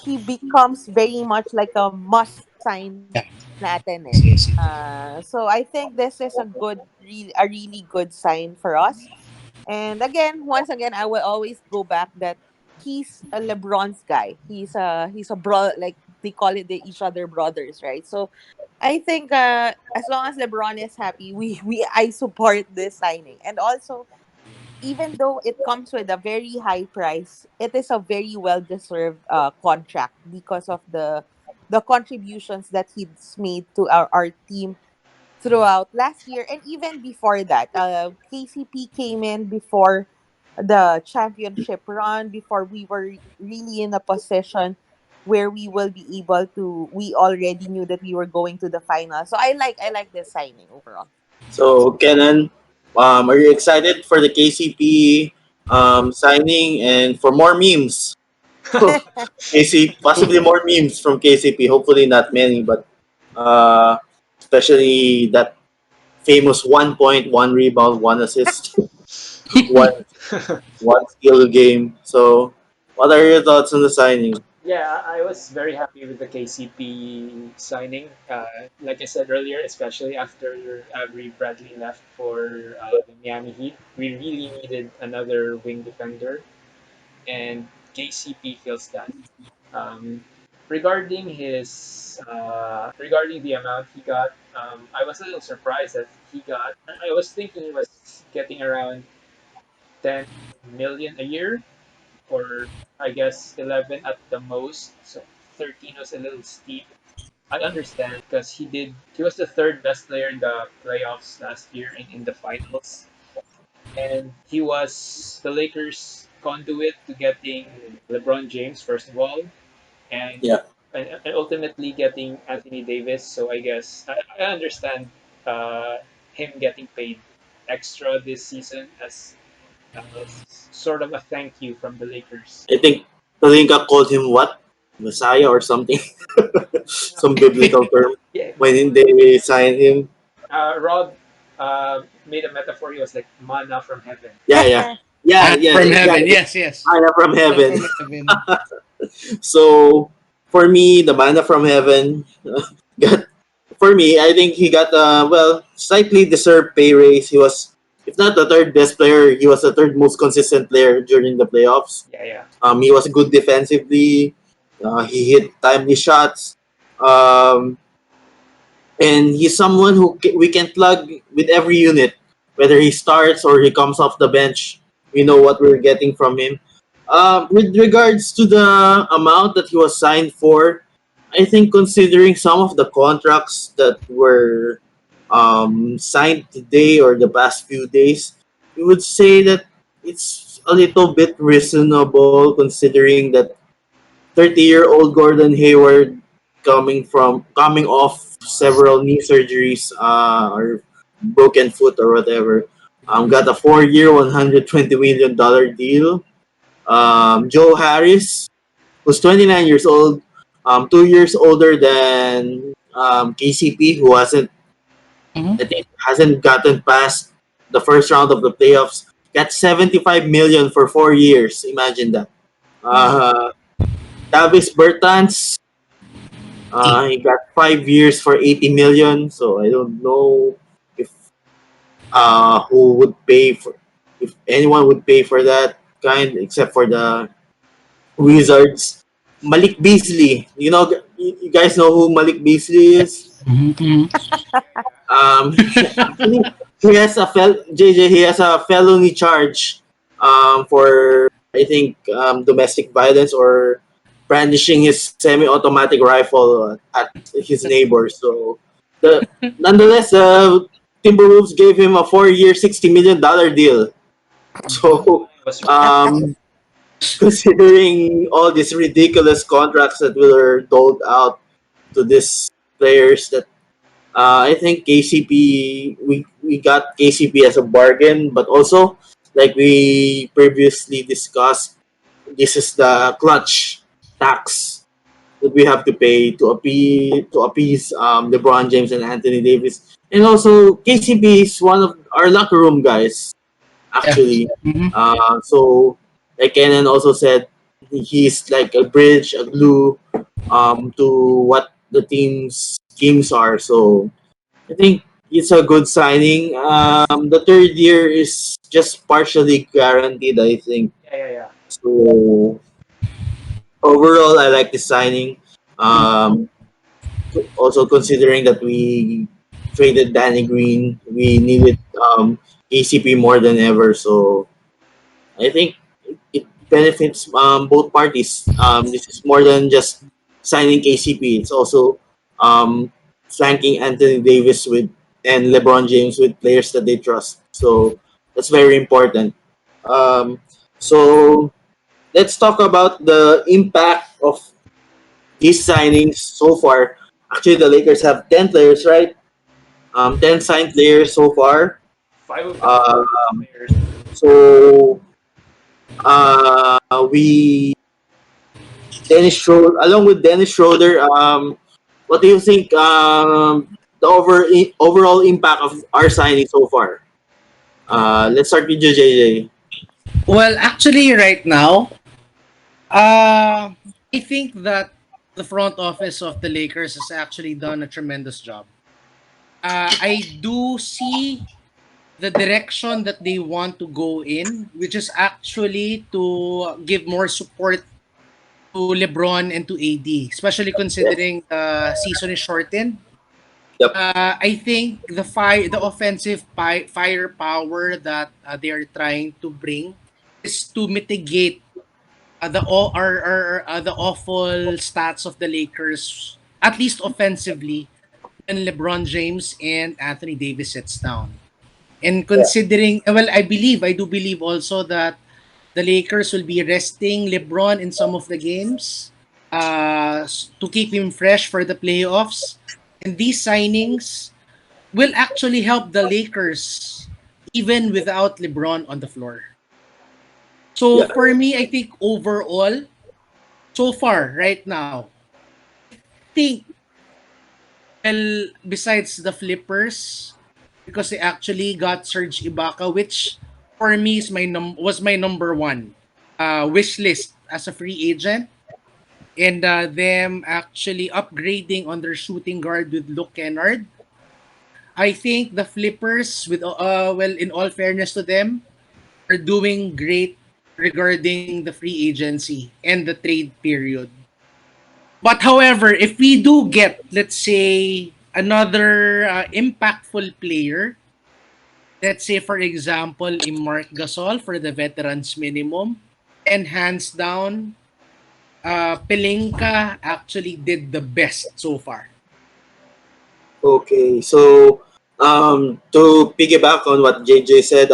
he becomes very much like a must sign Yeah. natin eh. Yes, yes, it is. So I think this is a really good sign for us. And again, once again, I will always go back that he's a LeBron's guy. He's a bro, like they call it, the each other brothers, right? So I think as long as LeBron is happy, we I support this signing. And also, even though it comes with a very high price, it is a very well deserved contract because of the contributions that he's made to our team throughout last year and even before that. KCP came in before the championship run, before we were really in a position where we will be able to. We already knew that we were going to the final, so I like this signing overall. So, Kenan, are you excited for the KCP signing and for more memes? KC, possibly more memes from KCP. Hopefully, not many, but uh, especially that famous 1 point, 1 rebound, 1 assist, one one steal game. So, what are your thoughts on the signing? Yeah, I was very happy with the KCP signing. Like I said earlier, especially after Avery Bradley left for the Miami Heat, we really needed another wing defender, and KCP fills that. Um, regarding the amount he got, I was a little surprised that he got. I was thinking he was getting around 10 million a year, or I guess 11 at the most. So 13 was a little steep. I understand because he was the third best player in the playoffs last year and in the finals, and he was the Lakers' conduit to getting LeBron James first of all, and Yeah. and ultimately getting Anthony Davis. So I guess I understand uh, him getting paid extra this season as sort of a thank you from the Lakers. I think Palinka called him what? Messiah or something. Some biblical term Yeah, when they signed him. Rob made a metaphor. He was like manna from heaven. Yeah, yeah. Yeah, Ah, yeah, from heaven. exactly. Yes, yes. Manna from Manna heaven. from heaven. So for me, the manna from heaven got for me. I think he got slightly deserved pay raise. He was, if not the third best player, he was the third most consistent player during the playoffs. Yeah, yeah. He was good defensively. He hit timely shots. Um, and he's someone who we can plug with every unit, whether he starts or he comes off the bench. We know what we're getting from him. With regards to the amount that he was signed for, I think considering some of the contracts that were signed today or the past few days, we would say that it's a little bit reasonable considering that 30-year-old Gordon Hayward coming off several knee surgeries or broken foot or whatever. Got a 4-year, $120 million deal. Joe Harris, who's 29 years old, 2 years older than KCP, who Mhm. I think hasn't gotten past the first round of the playoffs. Got 75 million for 4 years. Imagine that. Wow. Uh, Davis Bertans, he got 5 years for 80 million. So I don't know if who would pay for, if anyone would pay for that kind except for the Wizards. Malik Beasley, you guys know who Malik Beasley is? Mhm. Actually, he has JJ. He has a felony charge, for I think domestic violence or brandishing his semi-automatic rifle at his neighbor. So, nonetheless, Timberwolves gave him a 4-year, $60 million deal. So, I was um, considering all these ridiculous contracts that were doled out to these players, that I think KCP, we got KCP as a bargain, but also like we previously discussed, this is the clutch tax that we have to pay to appease LeBron James and Anthony Davis, and also KCP is one of our locker room guys Yeah. actually. Mhm. So like Kenan also said, he's like a bridge, a glue, to what the team's schemes are. So I think it's a good signing. The third year is just partially guaranteed, I think. yeah. So overall, I like the signing. Um, Also considering that we traded Danny Green, we needed ACP more than ever. So I think it benefits both parties. This is more than just signing KCP. It's also flanking Anthony Davis with and LeBron James with players that they trust. So that's very important. Um, so let's talk about the impact of these signings so far. Actually, the Lakers have 10 players, right? 10 signed players so far. Five of them are Uh, players. so we along with Dennis Schroeder, what do you think the overall impact of our signing so far? Let's start with you, JJ. Well, actually, right now, I think that the front office of the Lakers has actually done a tremendous job. I do see the direction that they want to go in, which is actually to give more support to LeBron and to AD, especially Yes. considering the season is shortened. Yep. I think the offensive firepower that they are trying to bring is to mitigate the awful stats of the Lakers, at least offensively, when LeBron James and Anthony Davis sits down. And Yeah. considering, well, I do believe also that the Lakers will be resting LeBron in some of the games to keep him fresh for the playoffs. And these signings will actually help the Lakers even without LeBron on the floor. So Yeah. for me, I think overall, so far, right now, think, well, besides the flippers, because they actually got Serge Ibaka, which for me is was my number one wish list as a free agent, and them actually upgrading on their shooting guard with Luke Kennard. I think the flippers, with well, in all fairness to them, are doing great regarding the free agency and the trade period. But however, if we do get, let's say, another impactful player, let's say for example, in Mark Gasol for the veterans minimum, and hands down, Pelinka actually did the best so far. Okay. So to piggyback on what JJ said,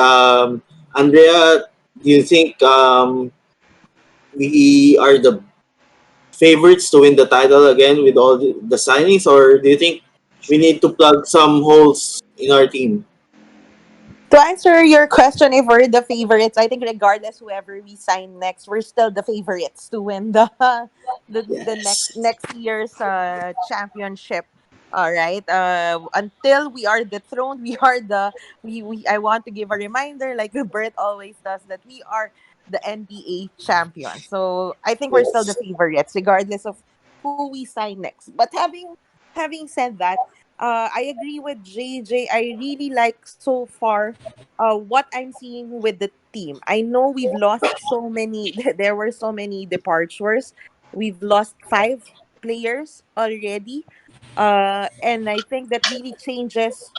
Andrea, do you think we are the favorites to win the title again with all the signings, or do you think we need to plug some holes in our team? To answer your question, if we're the favorites, I think regardless whoever we sign next, we're still the favorites to win the the next Yes. year's championship. All right. Until we are dethroned, we are the we. I want to give a reminder, like Bert always does, that we are the NBA champions. So I think we're still the Yes. favorites, regardless of who we sign next. But having having said that, I agree with JJ. I really like so far what I'm seeing with the team. I know we've lost so many, there were so many departures. We've lost 5 players already. And I think that really changes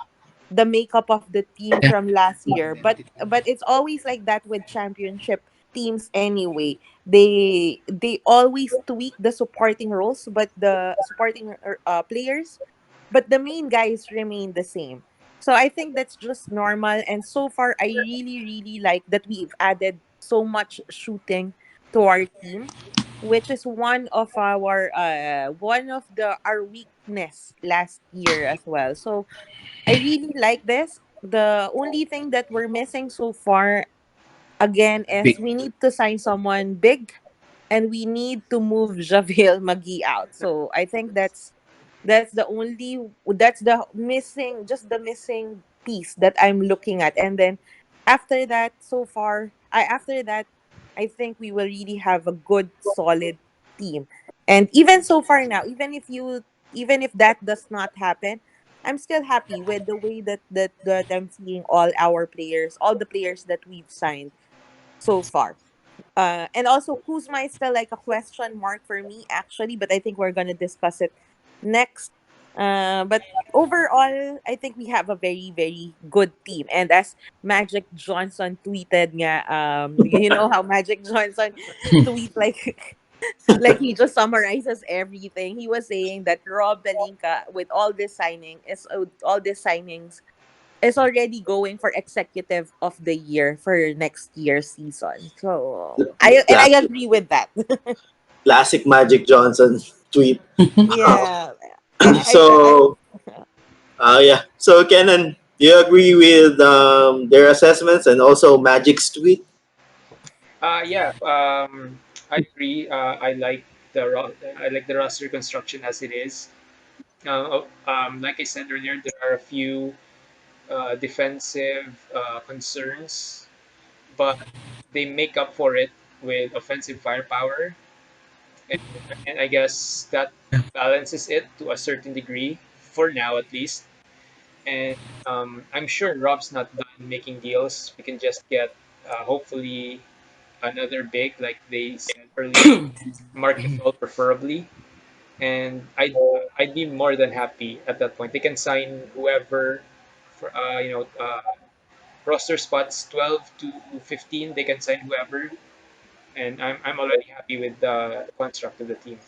the makeup of the team Yeah. from last year. But it's always like that with championship teams anyway. They always tweak the supporting roles, but the supporting players, but the main guys remain the same. So I think that's just normal. And so far, I really, really like that we've added so much shooting to our team, which is one of the our weakness last year as well. So I really like this. The only thing that we're missing so far again is Big. we need to sign someone big, and we need to move Javier McGee out. So I think that's the only that's the missing just the missing piece that I'm looking at. And then after that, so far, after that, I think we will really have a good solid team. And even so far now, even if that does not happen, I'm still happy with the way that I'm seeing all the players that we've signed so far. And also Kuzma is still like a question mark for me actually, but I think we're gonna discuss it next. But overall, I think we have a very very good team. And as Magic Johnson tweeted, nga, you know how Magic Johnson tweet like like he just summarizes everything. He was saying that Rob Belinka with all these signings is already going for executive of the year for next year's season. So I Classic, agree with that. classic Magic Johnson tweet. Yeah. So, yeah. So, Kenan, do you agree with their assessments and also Magic's tweet? Yeah, I agree. I like the roster construction as it is. Like I said earlier, there are a few defensive concerns, but they make up for it with offensive firepower, and, and I guess that balances it to a certain degree for now, at least. And I'm sure Rob's not done making deals. We can just get hopefully another big, like they said earlier, Mark Gasol preferably, and I'd be more than happy at that point. They can sign whoever for roster spots 12 to 15. They can sign whoever, and I'm already happy with the construct of the team.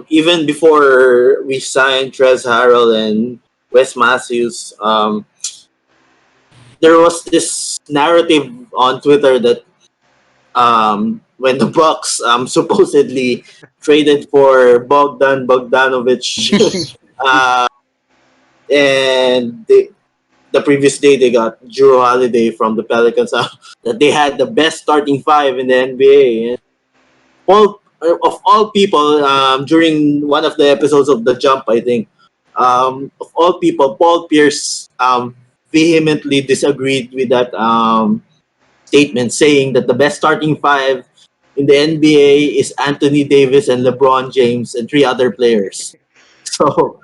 Even before we signed Trez Harrell and Wes Matthews, there was this narrative on Twitter that when the Bucks supposedly traded for Bogdanovich, uh, and the previous day they got Drew Holiday from the Pelicans, that they had the best starting five in the NBA. And of all people, during one of the episodes of The Jump, I think, of all people, Paul Pierce vehemently disagreed with that statement, saying that the best starting five in the NBA is Anthony Davis and LeBron James and three other players. So,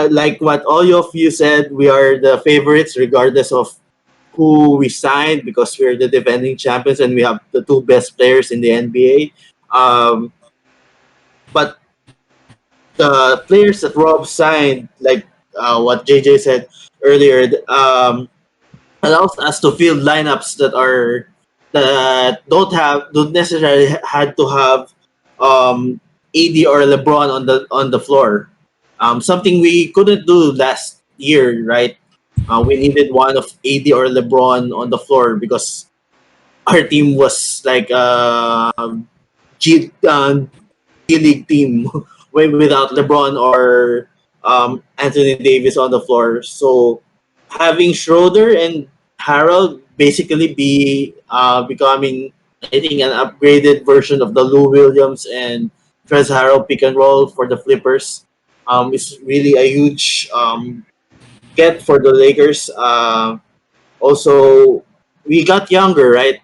like what all of you said, we are the favorites regardless of who we signed because we're the defending champions and we have the two best players in the NBA. But the players that Rob signed, like what JJ said earlier, allows us to field lineups that don't necessarily had to have AD or LeBron on the floor. Something we couldn't do last year, right? We needed one of AD or LeBron on the floor because our team was like G, G League team without LeBron or Anthony Davis on the floor. So having Schroeder and Harold basically becoming, I think, an upgraded version of the Lou Williams and Trez Harold pick and roll for the Flippers is really a huge get for the Lakers. Also, we got younger, right?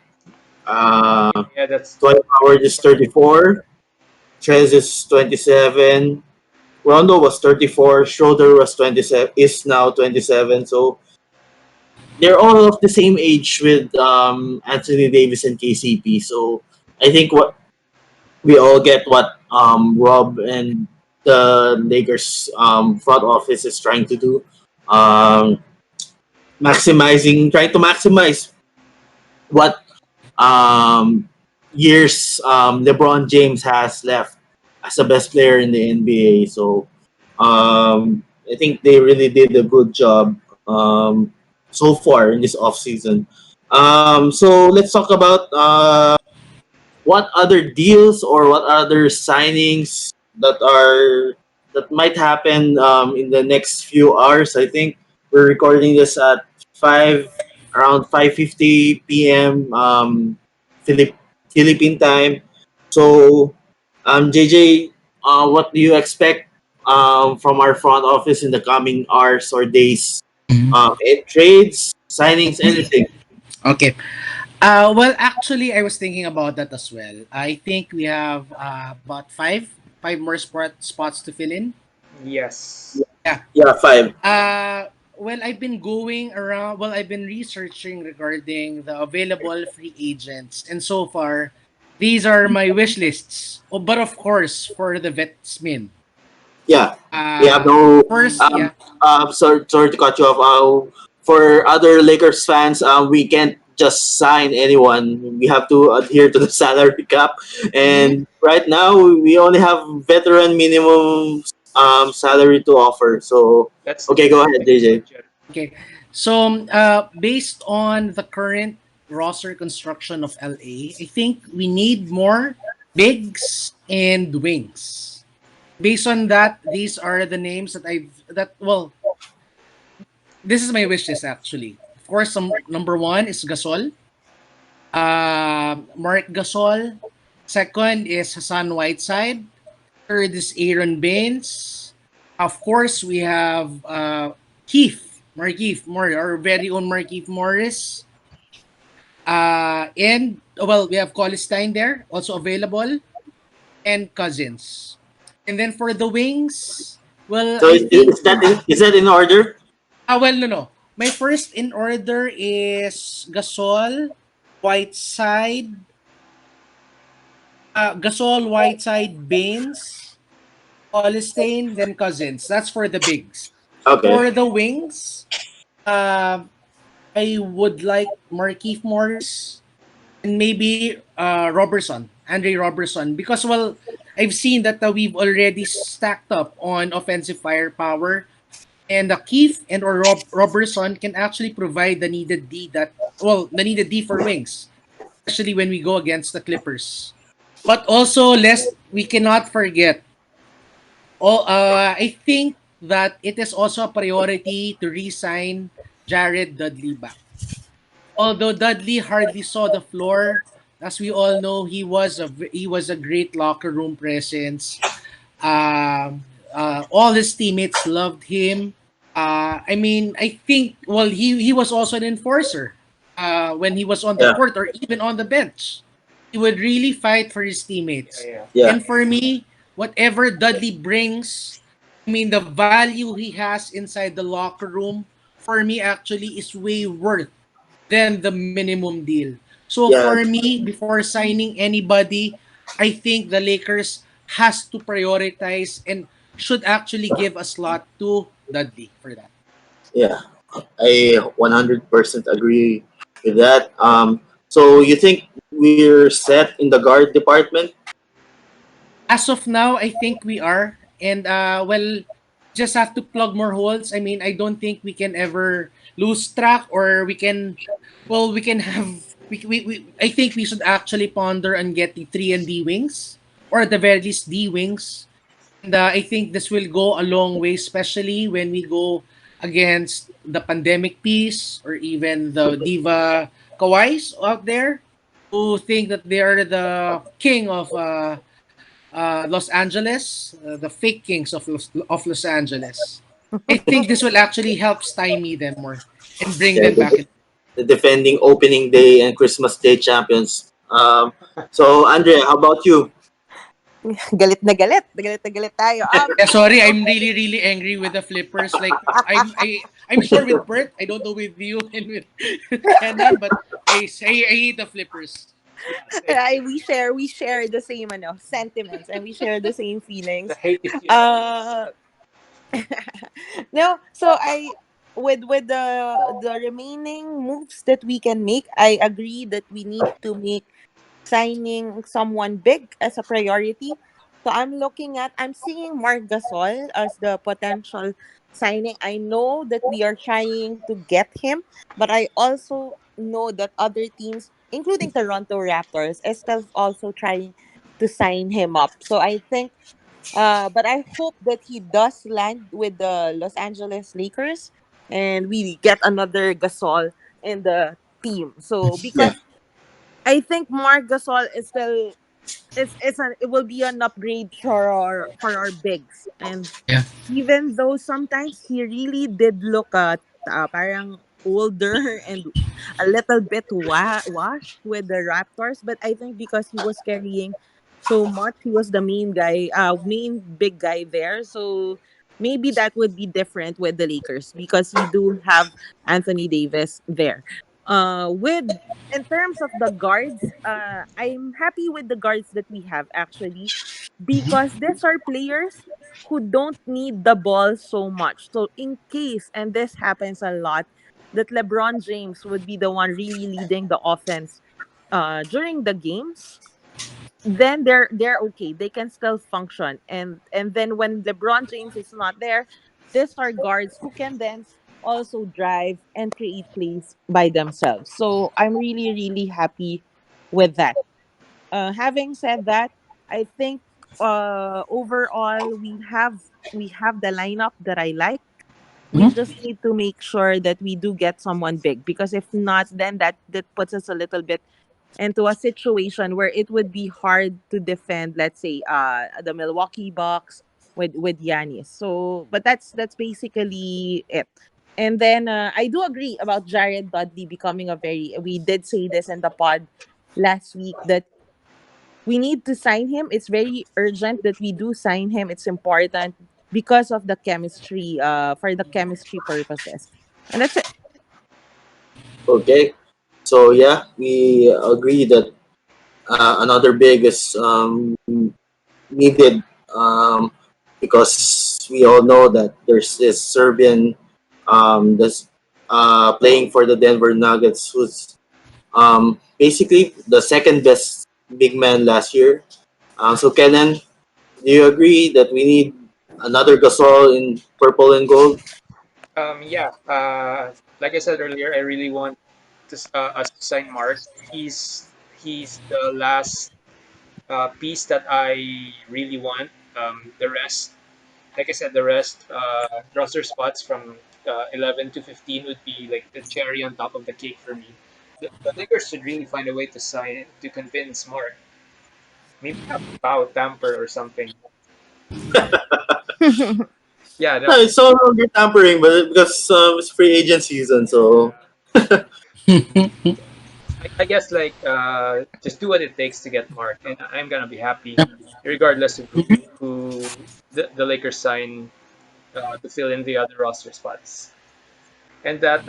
Uh, Yeah, that's Dwight Howard is 34. Trez is 27. Rondo was 34. Schroeder was 27. Is now 27. So they're all of the same age with Anthony Davis and KCP. So I think what we all get what Rob and the Lakers front office is trying to do. Um, trying to maximize what um, years LeBron James has left as the best player in the NBA. So I think they really did a good job so far in this offseason. So let's talk about what other deals or what other signings that might happen in the next few hours. I think we're recording this at 5 around 5:50 p.m. Philip Philippine time. So JJ, what do you expect from our front office in the coming hours or days? Mhm. Trades, signings, anything. Okay. Well, actually, I was thinking about that as well. I think we have about five more spots to fill in. Yes. Yeah. Yeah, five. Well, I've been going around. Well, I've been researching regarding the available free agents, and so far, these are my wish lists. Oh, but of course, for the vetsmen. Yeah, we have no. First, yeah. Sorry to cut you off. For other Lakers fans, we can't just sign anyone. We have to adhere to the salary cap, Mhm. and right now we only have veteran minimum salary to offer. So okay, go ahead, That's JJ. legit. Okay. So, based on the current roster construction of LA, I think we need more bigs and wings. Based on that, these are the names that this is my wish list actually. Of course, number one is Gasol. Mark Gasol. Second is Hassan Whiteside. Third is Aaron Baines. Of course, we have Markeith Morris, our very own Markeith Morris. And well, we have Colestein there, also available, and Cousins. And then for the wings, well, So I think is that in order? well, no. My first in order is Whiteside, Whiteside, Baines, Colestein, then Cousins. That's for the bigs. Okay. For the wings, uh, I would like Markeith Morris and maybe Andre Robertson, because well, I've seen that we've already stacked up on offensive firepower, and Keith and or Robertson can actually provide the needed D for wings, especially when we go against the Clippers. But also, lest we cannot forget, I think that it is also a priority to re-sign Jared Dudley back. Although Dudley hardly saw the floor, as we all know, he was a great locker room presence. All his teammates loved him. I mean, I think he was also an enforcer. When he was on the Yeah. court or even on the bench, he would really fight for his Yeah, teammates. yeah. Yeah. And for me, whatever Dudley brings, I mean, the value he has inside the locker room, for me actually is way worth than the minimum deal. So Yeah. for me, before signing anybody, I think the Lakers has to prioritize and should actually give a slot to Dudley for that. Yeah. I 100% agree with that. So you think we're set in the guard department? As of now, I think we are. And well, just have to plug more holes. I mean, I don't think we can ever lose track, or we can have I think we should actually ponder and get the 3 and D wings, or at the very least D wings. And I think this will go a long way, especially when we go against the pandemic piece or even the Diva Kawais out there who think that they are the king of Los Angeles, the fake kings of Los Angeles. I think this will actually help stymie them more and bring Yeah, them back in. the defending opening day and Christmas Day champions. So Andrea, how about you? Galit na galit tayo. Yeah, sorry, I'm really really angry with the flippers. Like I'm sure with Bert, I don't know with you and with Kenan, but I hate the flippers. Yeah, same. We share the same sentiments, and we share the same The feelings. hate is unanimous. Uh no, so I with the remaining moves that we can make, I agree that we need to make signing someone big as a priority. So I'm seeing Mark Gasol as the potential signing. I know that we are trying to get him, but I also know that other teams, including Toronto Raptors, is still also trying to sign him up. So I think but I hope that he does land with the Los Angeles Lakers and we get another Gasol in the team. So Yeah. because I think Mark Gasol is still it will be an upgrade for our bigs. And Yeah. even though sometimes he really did look parang older and a little bit washed with the Raptors, but I think because he was carrying so much, he was the main big guy there. So maybe that would be different with the Lakers because we do have Anthony Davis there. With In terms of the guards, I'm happy with the guards that we have actually because these are players who don't need the ball so much. So in case, and this happens a lot, that LeBron James would be the one really leading the offense during the games, then they're okay. They can still function. And then when LeBron James is not there, these are guards who can then also drive and create plays by themselves. So I'm really, really happy with that. Having said that, I think overall we have the lineup that I like. We Mhm. just need to make sure that we do get someone big because if not, then that puts us a little bit into a situation where it would be hard to defend, let's say, the Milwaukee Bucks with Giannis. So, but that's basically it. And then I do agree about Jared Dudley becoming a very. We did say this in the pod last week that we need to sign him. It's very urgent that we do sign him. It's important because of the chemistry, for the chemistry purposes. And that's it. Okay. So yeah, we agree that another big is needed because we all know that there's this Serbian that's playing for the Denver Nuggets who's basically the second best big man last year. So Kenan, do you agree that we need another Gasol in purple and gold? Yeah. Like I said earlier, I really want us to sign Mark. He's the last piece that I really want. The rest, like I said, the rest roster spots from 11 to 15 would be like the cherry on top of the cake for me. The Lakers should really find a way to sign to convince Mark. Maybe a bow tamper or something. Yeah, no, No, it's no longer tampering, but because it's free agent season, so I guess like just do what it takes to get Mark, and I'm gonna be happy, regardless of who the Lakers sign to fill in the other roster spots. And that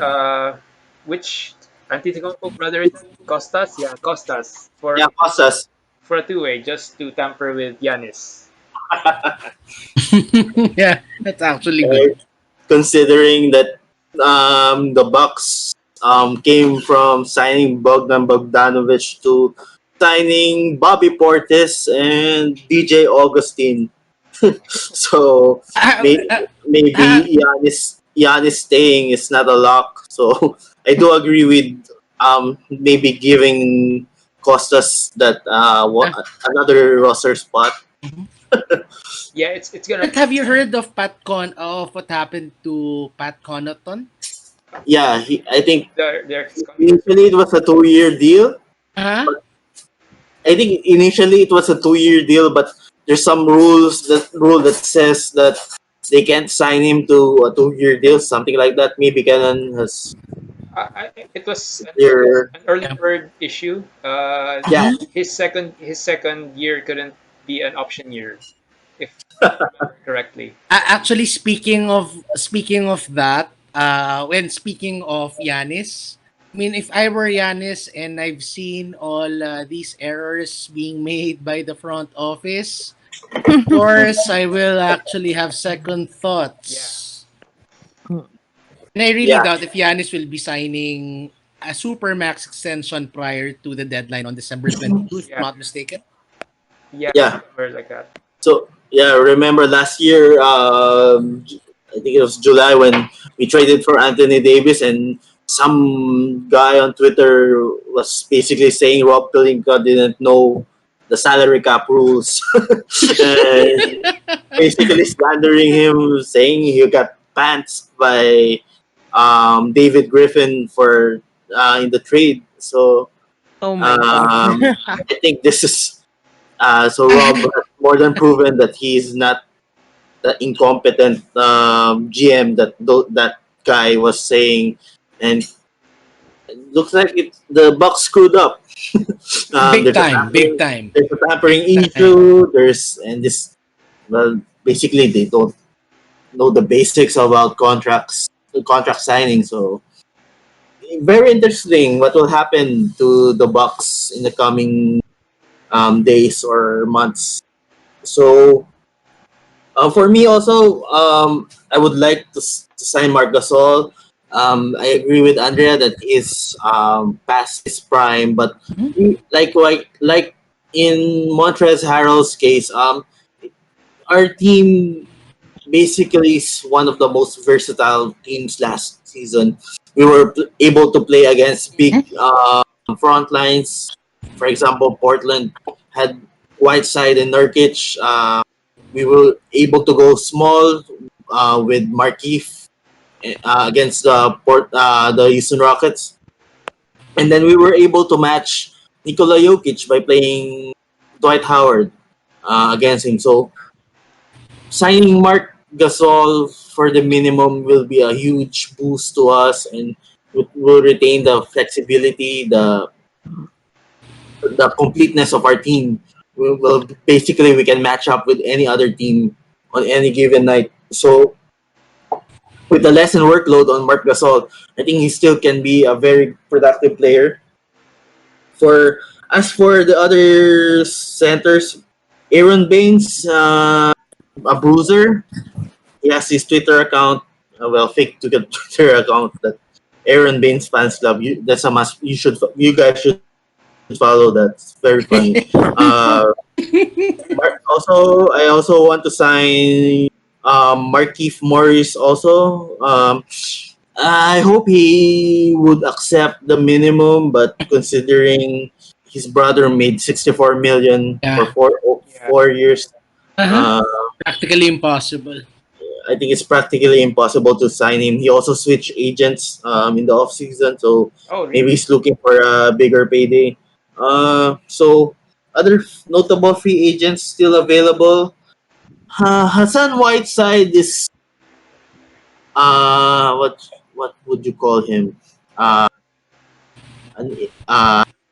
which Antetokounmpo brother is it? Costas, yeah, Costas yeah, Costas. for a two-way just to tamper with Giannis. Yeah, that's actually good. Right? Considering that the Bucks came from signing Bogdan Bogdanovic to signing Bobby Portis and DJ Augustine. So Ah, may, ah, ah, maybe Giannis staying is not a lock. So I do agree with maybe giving Costas that ah. another roster spot. Mhm. Yeah, it's gonna But have you heard of of what happened to Pat Connaughton? Yeah, I think their initially it controversy. was a 2 year deal. Huh? I think initially it was a 2 year deal, but there's some rule that says that they can't sign him to a 2 year deal, something like that. Maybe Canon has It was their an early Yeah. bird issue. yeah. Mhm. His second year couldn't. be an option year, if correctly. Actually, speaking of that, when speaking of Yanis, I mean, if I were Yanis and I've seen all these errors being made by the front office, of course, I will actually have second Yeah. thoughts. And I really Yeah, doubt if Yanis will be signing a supermax extension prior to the deadline on December 22, if I'm Yeah. not mistaken. Yeah. yeah. Somewhere like that. So yeah, remember last year, I think it was July when we traded for Anthony Davis, and some guy on Twitter was basically saying Rob Pelinka didn't know the salary cap rules, and basically slandering him, saying he got pants by David Griffin for in the trade. So Oh my god. I think this is so Rob has more than proven that he's not the incompetent GM that that guy was saying, and it looks like the Bucks screwed up. Big There's a time, big tampering, time, there's a tampering big time. issue. There's and this well, basically they don't know the basics about contract signing. So very interesting what will happen to the Bucks in the coming days or months. So for me also, I would like to sign Marc Gasol. I agree with Andrea that he is past his prime, but Mhm. like in Montrezl Harrell's case, our team basically is one of the most versatile teams last season. We were able to play against big front lines. For example, Portland had Whiteside and Nurkic. We were able to go small with Markeith against the Houston Rockets, and then we were able to match Nikola Jokic by playing Dwight Howard against him. So signing Mark Gasol for the minimum will be a huge boost to us, and will retain the flexibility, the completeness of our team. Will basically we can match up with any other team on any given night. So with the lesson workload on Mark Gasol, I think he still can be a very productive player. For as for the other centers, Aaron Baines, a bruiser. He has his Twitter account. Well, fake Twitter account that Aaron Baines fans love. That's a must. You guys should follow. That's very funny. I also want to sign Markeith Morris. Also, I hope he would accept the minimum, but considering his brother made 64 million for Yeah. Yeah. 4 years, Uh-huh. uh, Practically impossible. I think it's practically impossible to sign him. He also switched agents in the off season, so Oh, maybe really? he's looking for a bigger payday. So other notable free agents still available. Hassan Whiteside is what would you call him? Uh, an,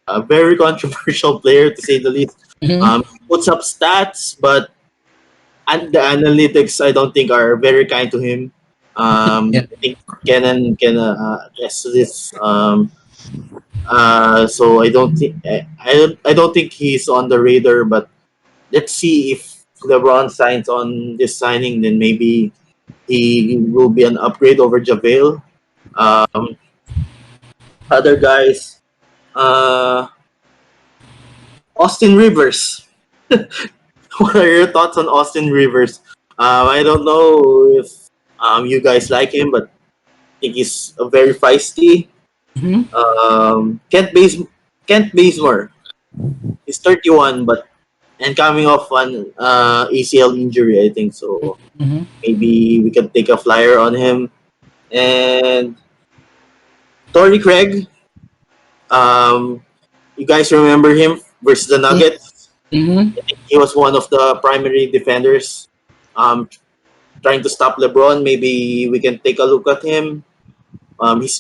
a very controversial player to say the least. Mhm. He puts up stats, but and the analytics I don't think are very kind to him. Yeah. I think Kennan can attest to this. So I don't think he's on the radar. But let's see if LeBron signs on this signing, then maybe he will be an upgrade over JaVale. Um, Other guys, uh, Austin Rivers. What are your thoughts on Austin Rivers? I don't know if you guys like him, but I think he's a very feisty. Mhm. Kent Bazemore. He's 31, but and coming off an ACL injury, I think so. Mhm. Maybe we can take a flyer on him. And Torrey Craig, um, you guys remember him versus the Nuggets? Mhm. He was one of the primary defenders um, trying to stop LeBron. Maybe we can take a look at him. He's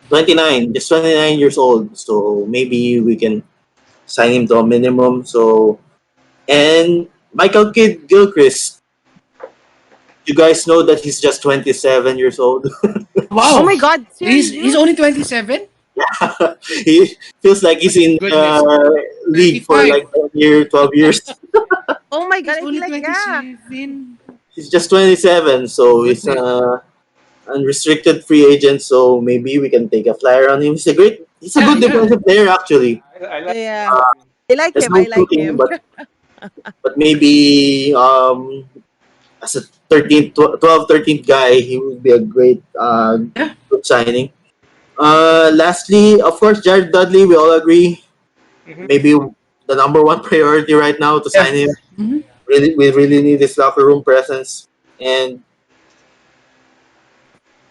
29, just 29 years old. So maybe we can sign him to a minimum. So, and Michael Kidd Gilchrist, you guys know that he's just 27 years old. Oh Wow. my God, He's serious? only 27? He feels like he's in Goodness. the league for 35. like 10 year, 12 years. Oh my God, He's I feel only like, yeah. 27. He's just 27, so he's Goodness. unrestricted free agent. So maybe we can take a flyer on him. He's a Yeah, good yeah. defensive player actually. I like Yeah. Uh, I like there's him. no I like shooting, him. but maybe as a 13th, 12th, 13th guy, he would be a great Yeah. good signing. Lastly, of course, Jared Dudley. We all agree. Mhm. Maybe the number one priority right now to sign him. Yes. Mhm. Really, we really need his locker room presence. And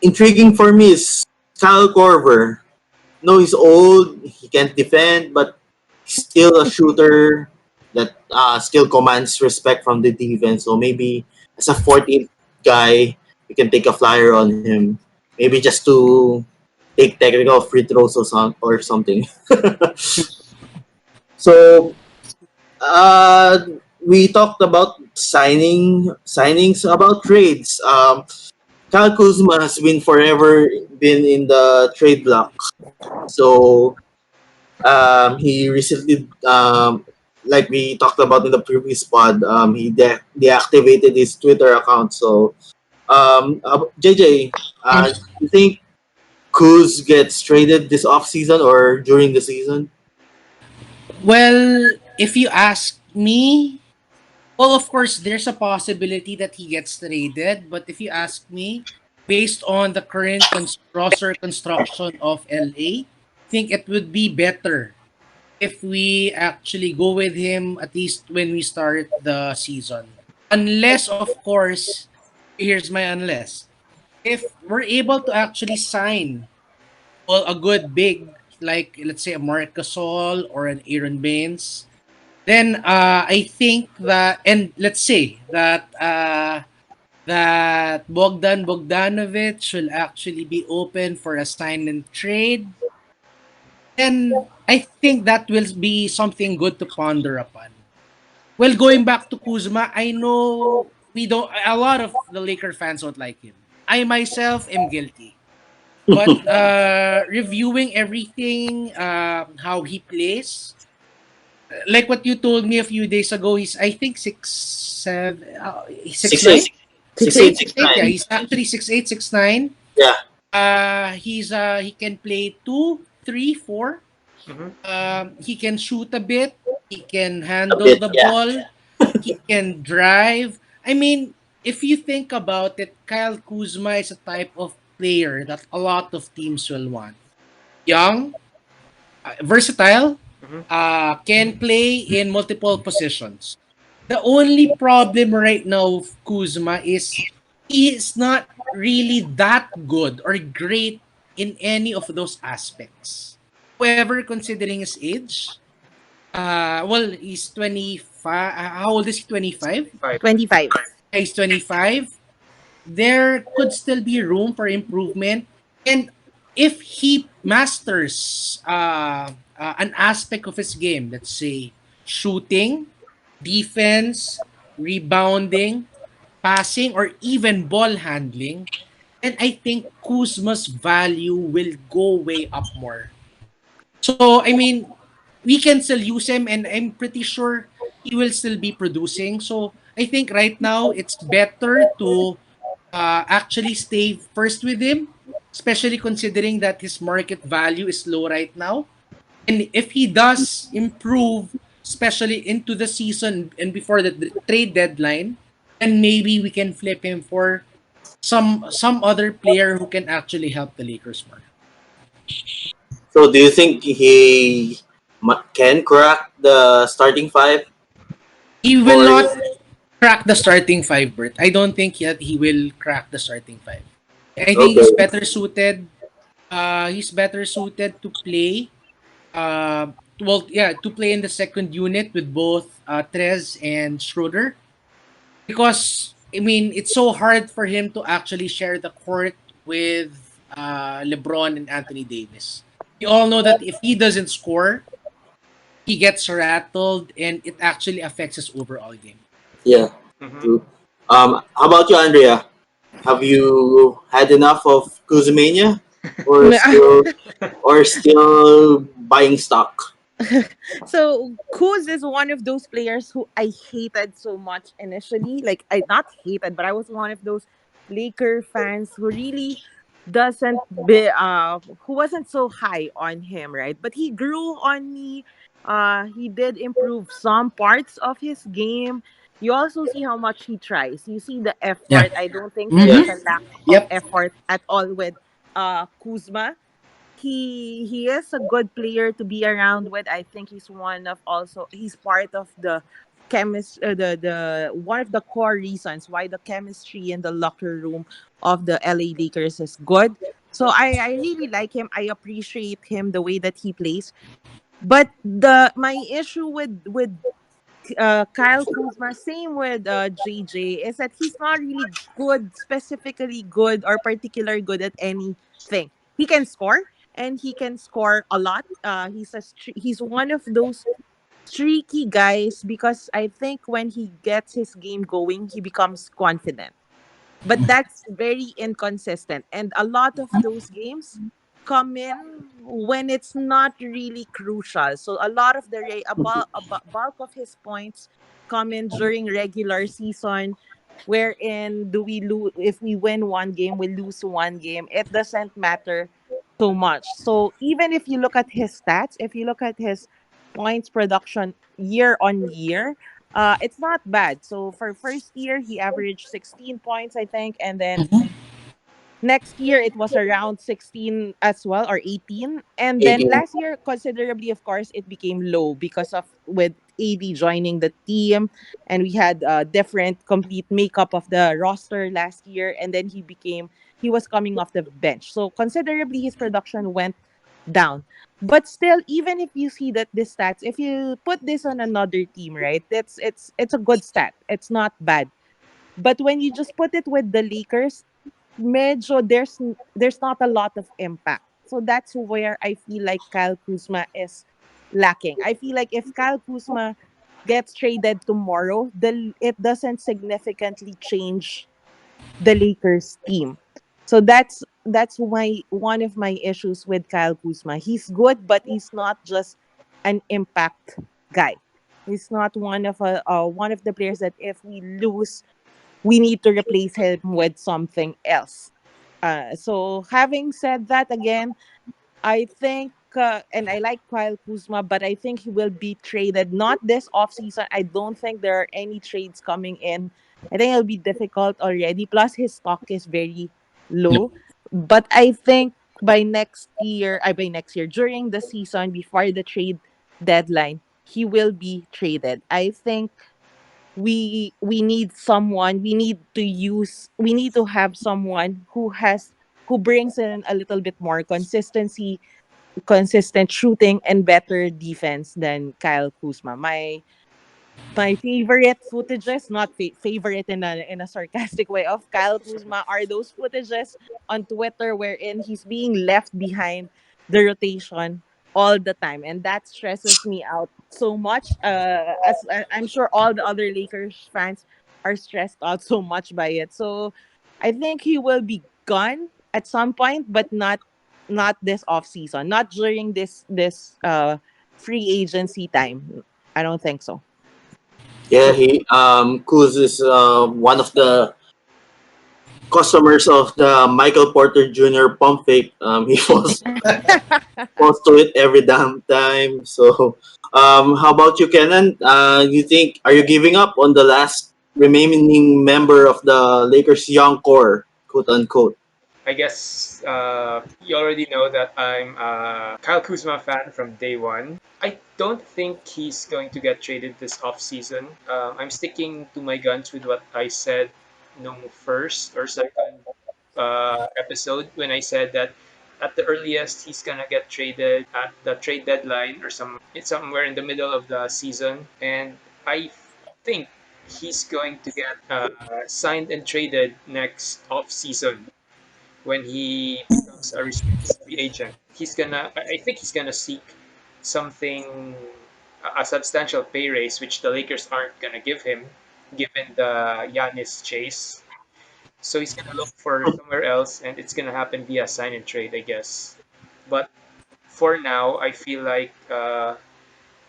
intriguing for me is Kyle Korver. No, he's old. He can't defend, but he's still a shooter that still commands respect from the defense. So maybe as a 14th guy, we can take a flyer on him. Maybe just to take technical free throws or something. So we talked about signings about trades. Kyle Kuzma has been forever been in the trade block. So he recently, like we talked about in the previous pod, he deactivated his Twitter account. So, JJ, you think Kuz gets traded this off season or during the season? Well, if you ask me, well, of course, there's a possibility that he gets traded. But if you ask me, based on the current roster construction of LA, I think it would be better if we actually go with him at least when we start the season. Unless, of course, here's my unless. If we're able to actually sign well a good big like let's say a Marc Gasol or an Aaron Baines, then I think that and let's say that Bogdan Bogdanovic will actually be open for a sign and trade, then I think that will be something good to ponder upon. Well, going back to Kuzma, I know we don't. A lot of the Laker fans don't like him. I myself am guilty. But reviewing everything, how he plays, like what you told me a few days ago, he's I think 6'7", 6'9", 6'8", 6'8", 6'8". Yeah, 6'9". he's actually 6'8", 6'9". Yeah, He can play 2, 3, 4. Mhm. He can shoot a bit. He can a handle bit. the Yeah. ball. He can drive. I mean, if you think about it, Kyle Kuzma is a type of player that a lot of teams will want. Young, versatile, Mhm. can play in multiple positions. The only problem right now of Kuzma is he is not really that good or great in any of those aspects. However, considering his age, well, he's 25. How old is he? 25? 5. 25. He's 25. There could still be room for improvement. And if he masters an aspect of his game, let's say shooting, defense, rebounding, passing, or even ball handling, then I think Kuzma's value will go way up more. So, I mean, we can still use him, and I'm pretty sure he will still be producing. So, I think right now it's better to actually stay first with him, especially considering that his market value is low right now. And if he does improve, especially into the season and before the trade deadline, then maybe we can flip him for some other player who can actually help the Lakers more. So do you think he can crack the starting five? He will Or not crack the starting five, Bert. I don't think yet he will crack the starting five. I think he's okay, better suited. He's better suited to play. Well, yeah, to play in the second unit with both Trez and Schroeder, because I mean it's so hard for him to actually share the court with LeBron and Anthony Davis. We all know that if he doesn't score, he gets rattled and it actually affects his overall game. Yeah, Hmm. true. How about you, Andrea? Have you had enough of Kuzmania, or still buying stock? So Kuz is one of those players who I hated so much initially. Like I not hated, but I was one of those Laker fans who really doesn't be who wasn't so high on him, right? But he grew on me. He did improve some parts of his game. You also see how much he tries. You see the Yeah. effort. I don't think there is Yes. a Mm-hmm. lack of Yep. effort at all with Kuzma. He is a good player to be around with. I think he's one of also he's part of the the one of the core reasons why the chemistry in the locker room of the LA Lakers is good. So I really like him. I appreciate him the way that he plays. But the my issue with Kyle Kuzma, same with JJ, is that he's not really good, specifically good or particular good at anything. He can score and he can score a lot. He's one of those streaky guys because I think when he gets his game going, he becomes confident, but that's very inconsistent. And a lot of those games come in when it's not really crucial. So a lot of bulk of his points come in during regular season, wherein do we lose if we win one game, we lose one game. It doesn't matter so much. So even if you look at his stats, if you look at his points production year on year, it's not bad. So for first year, he averaged 16 points, I think, and then next year it was around 16 as well, or 18. And then 18. last year, considerably, of course, it became low because of with AD joining the team, and we had a different complete makeup of the roster last year. And then he was coming off the bench, so considerably his production went down. But still, even if you see that this stats, if you put this on another team, right, it's a good stat. It's not bad. But when you just put it with the Lakers, medyo there's not a lot of impact. So that's where I feel like Kyle Kuzma is lacking. I feel like if Kyle Kuzma gets traded tomorrow, it doesn't significantly change the Lakers team. So that's one of my issues with Kyle Kuzma. He's good, but he's not just an impact guy. He's not one of the players that if we lose, we need to replace him with something else. So having said that, again, I think, and I like Kyle Kuzma, but I think he will be traded not this offseason. I don't think there are any trades coming in. I think it'll be difficult already. Plus, his stock is very Yep. low. But I think by next year, during the season, before the trade deadline, he will be traded. I think we need someone we need to have someone who brings in a little bit more consistent shooting and better defense than Kyle Kuzma. My favorite footages, not favorite in a sarcastic way, of Kyle Kuzma are those footages on Twitter wherein he's being left behind the rotation all the time, and that stresses me out so much. As I'm sure all the other Lakers fans are stressed out so much by it. So I think he will be gone at some point, but not this off season, not during this free agency time. I don't think so. Yeah, Kuz is one of the customers of the Michael Porter Jr. pump fake. He falls to it every damn time. So, how about you, Kenan? You think are you giving up on the last remaining member of the Lakers' young core, quote unquote? I guess you already know that I'm a Kyle Kuzma fan from day one. I don't think he's going to get traded this offseason. I'm sticking to my guns with what I said no first or second episode when I said that at the earliest he's gonna get traded at the trade deadline or it's somewhere in the middle of the season, and I think he's going to get signed and traded next off season when he becomes a restricted free agent. I think he's gonna seek something a substantial pay raise, which the Lakers aren't gonna give him, given the Giannis chase. So he's gonna look for somewhere else, and it's gonna happen via sign and trade, I guess. But for now, I feel like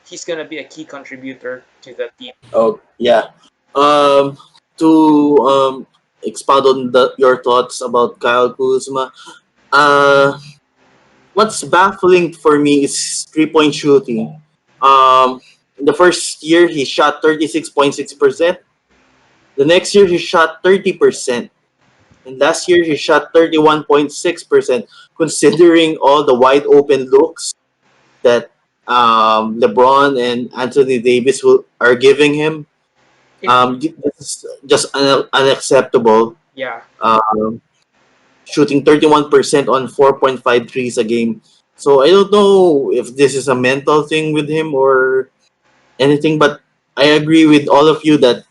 he's gonna be a key contributor to the team. Oh yeah. Um, to expound on your thoughts about Kyle Kuzma. Uh, what's baffling for me is 3 point shooting. In the first year he shot 36.6%. The next year he shot 30%. And last year he shot 31.6%. Considering all the wide open looks that LeBron and Anthony Davis are giving him, It this is just unacceptable. yeah. Um, Shooting 31% on 4.5 threes a game. So I don't know if this is a mental thing with him or anything, but I agree with all of you that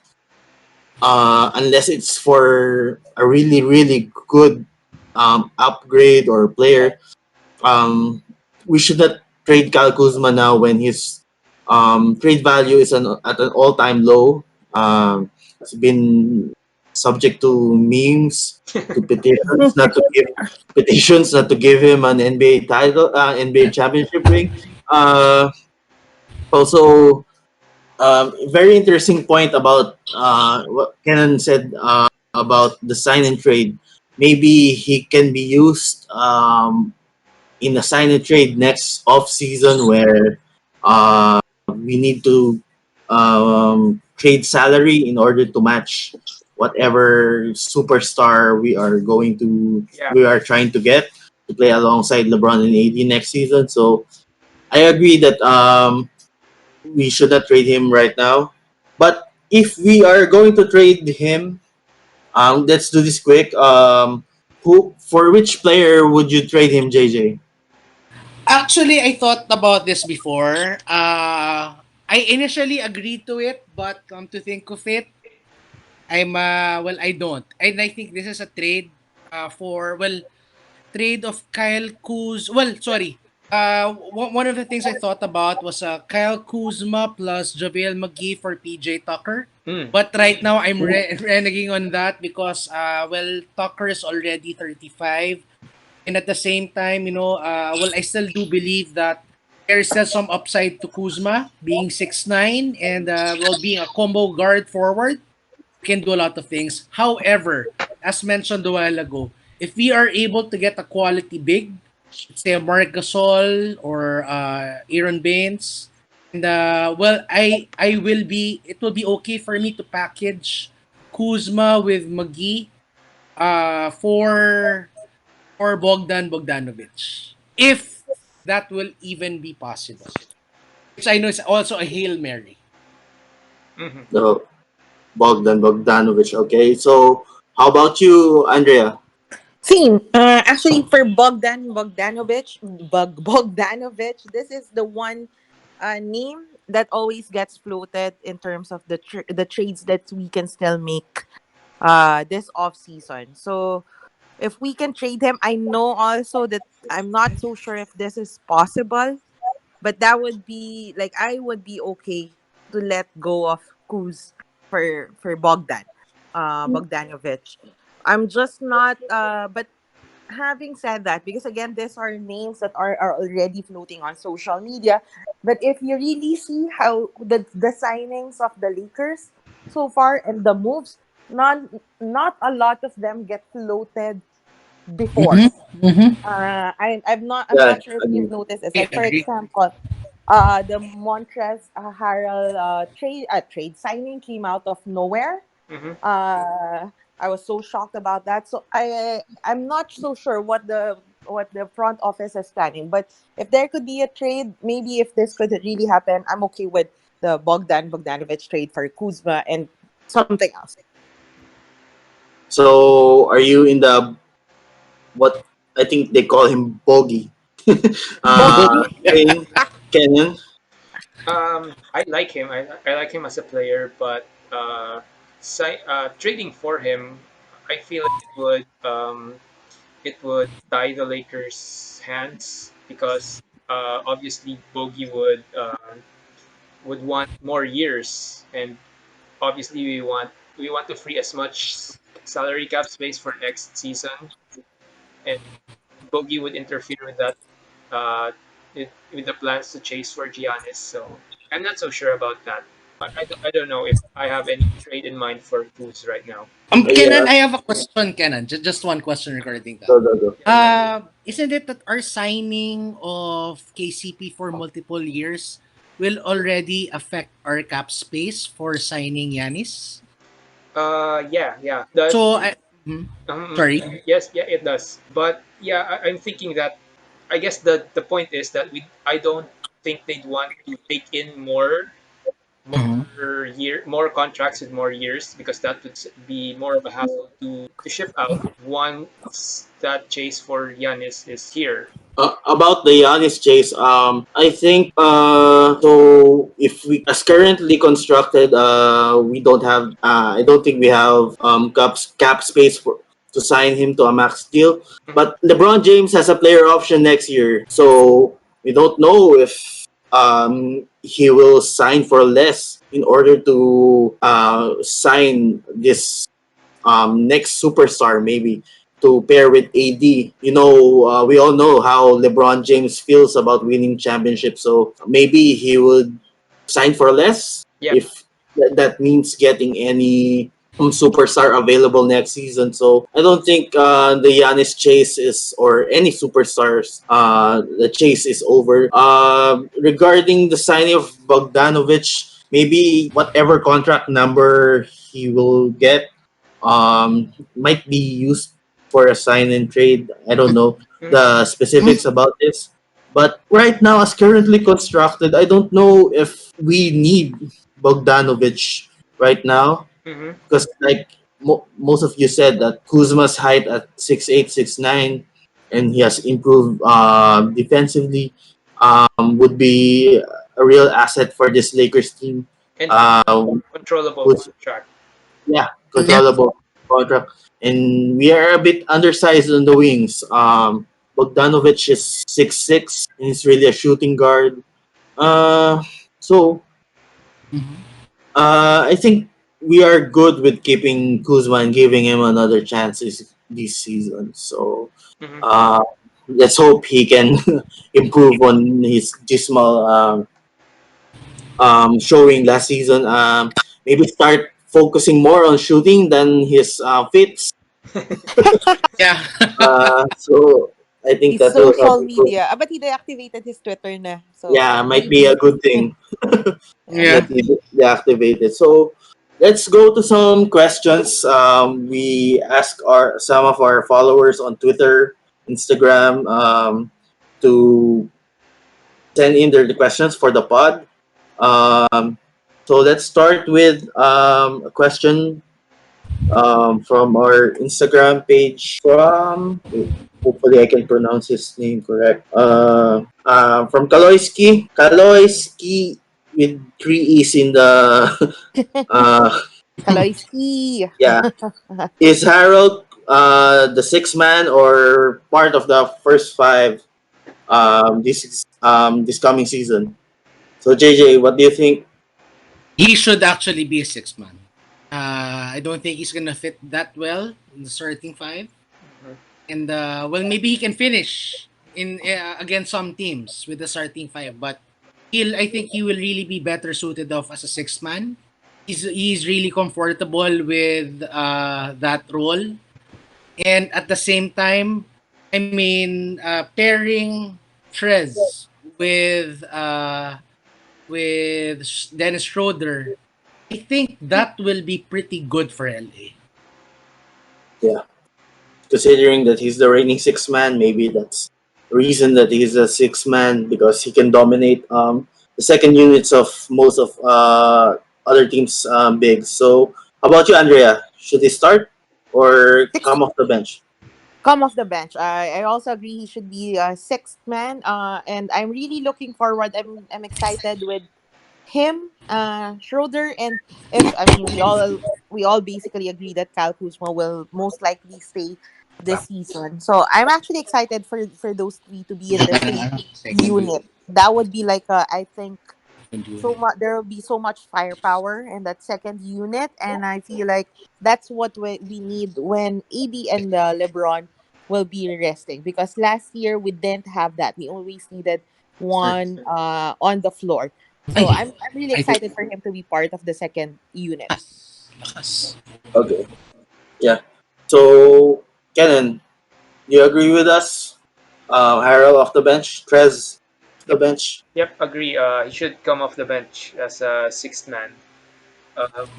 unless it's for a really, really good upgrade or player, um, we should not trade Kyle Kuzma now when his trade value is at an all-time low. It's been subject to memes, to petitions not to give him an NBA title, NBA championship ring. Uh, Also, very interesting point about what Kenan said about the sign and trade. Maybe he can be used in a sign and trade next off season where we need to trade salary in order to match whatever superstar Yeah. we are trying to get to play alongside LeBron and AD next season. So I agree that we should not trade him right now. But if we are going to trade him, let's do this quick. Who for which player would you trade him, JJ? Actually, I thought about this before. I initially agreed to it, but come to think of it, I don't. And I think this is a trade trade of Kyle Kuz. Well, sorry. One of the things I thought about was Kyle Kuzma plus JaVale McGee for PJ Tucker. Mm. But right now, I'm reneging on that because, Tucker is already 35. And at the same time, I still do believe that there is still some upside to Kuzma being 6'9" and, being a combo guard forward can do a lot of things. However, as mentioned a while ago, if we are able to get a quality big, let's say a Mark Gasol or Aaron Baines, and I will be it will be okay for me to package Kuzma with McGee for Bogdan Bogdanovic. If that will even be possible. Which I know is also a Hail Mary. Hmm. No, Bogdanovich. Okay, so how about you, Andrea? Same. Actually, for Bogdanovich, this is the one name that always gets floated in terms of the trades that we can still make this off season. So if we can trade him, I know also that I'm not so sure if this is possible, but that would be like I would be okay to let go of Kuz for Bogdanovich. I'm just not but having said that, because again, these are names that are already floating on social media. But if you really see how the signings of the Lakers so far and the moves, not a lot of them get floated before. Mm-hmm. Mm-hmm. I'm Yeah, not sure if you've agree. noticed this. I Like for agree. example, the Montrezl Harrell trade signing came out of nowhere. Hmm. I was so shocked about that. So I'm not so sure what the front office is planning. But if there could be a trade, maybe if this could really happen, I'm okay with the Bogdanovich trade for Kuzma and something else. So are you in the what I think they call him bogey? Bogey. Train Kenan. I like him. I like him as a player, but trading for him, I feel like it would tie the Lakers' hands because obviously Bogey would would want more years, and obviously we want to free as much salary cap space for next season, and Bogey would interfere with that, uh, with the plans to chase for Giannis. So I'm not so sure about that. I don't know if I have any trade in mind for Kuz right now. Yeah, Kenan, I have a question, Kenan. Just one question regarding that. go. Yeah. Isn't it that our signing of KCP for multiple years will already affect our cap space for signing Yanis? Yeah. The So, sorry. yes, yeah, it does. But yeah, I'm thinking that I guess the point is that I don't think they'd want to take in Mhm. more contracts with more years, because that would be more of a hassle to ship out once that chase for Giannis is here. About the Giannis chase, I think so. If we as currently constructed, we don't have. I don't think we have cap space for to sign him to a max deal. Mhm. But LeBron James has a player option next year, so we don't know if he will sign for less in order to sign this next superstar maybe to pair with AD. We all know how LeBron James feels about winning championships, so maybe he would sign for less Yeah. if that means getting any superstar available next season. So I don't think the Giannis chase is or any superstars the chase is over. Regarding the signing of Bogdanovich, maybe whatever contract number he will get might be used for a sign and trade. I don't know Mhm. the specifics about this. But right now, as currently constructed, I don't know if we need Bogdanovich right now Mhm. because, like most of you said, that Kuzma's height at 6'8", 6'9", and he has improved defensively, would be a real asset for this Lakers team. And Uh, controllable who's contract. yeah, Yeah. controllable contract. And we are a bit undersized on the wings. Bogdanovich is 6'6", and he's really a shooting guard. Uh, so Mhm. I think we are good with keeping Kuzma and giving him another chance this season. So Mhm. uh, let's hope he can improve on his dismal showing last season. Maybe start focusing more on shooting than his fits. Yeah. So I think His that will help social improve. media. But he deactivated his Twitter na. So Yeah, might be a maybe. good thing Yeah. that Yeah. he deactivated. So let's go to some questions. We ask some of our followers on Twitter, Instagram, to send in their questions for the pod. Um, so let's start with a question from our Instagram page from. Hopefully, I can pronounce his name correct. From Kaloiski. Kaloiski with three E's in the. Uh, Kaloiski. yeah. Is Harold the sixth man or part of the first five this coming season? So, JJ, what do you think? He should actually be a six man. I don't think he's gonna fit that well in the starting five. Mhm. And well, maybe he can finish in against some teams with the starting five, but I think he will really be better suited off as a six man. He's really comfortable with that role, and at the same time, I mean, pairing Trez with Dennis Schroeder, I think that will be pretty good for LA. Yeah, considering that he's the reigning six man, maybe that's the reason that he's a six man because he can dominate the second units of most of other teams' bigs. So, how about you, Andrea? Should he start or Six. come off the bench? Come off the bench. I also agree he should be a sixth man. And I'm really looking forward. I'm excited with him, Schroeder, and if I mean we all basically agree that Cal Kuzma will most likely stay this season. So I'm actually excited for those three to be in the same Second. unit. That would be like a, I think, there will be so much firepower in that second unit, and I feel like that's what we need when AD and LeBron will be resting, because last year we didn't have that. We always needed one on the floor. So Ay, I'm really I think excited for him to be part of the second unit. lakas. Okay. Yeah. So, Kenan, you agree with us? Harrell off the bench, Trez off the Yep, bench. yep, agree. He should come off the bench as a sixth man. Um,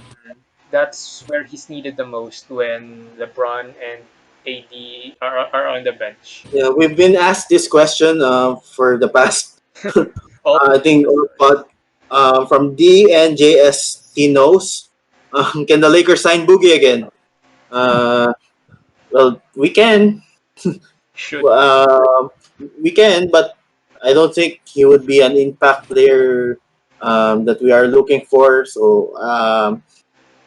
that's where he's needed the most when LeBron and AD are on the bench. Yeah, we've been asked this question for the past, All I think, but from D and JST knows. Can the Lakers sign Boogie again? Uh, well, we can. should. Uh, we can, but I don't think he would be an impact player that we are looking for. So,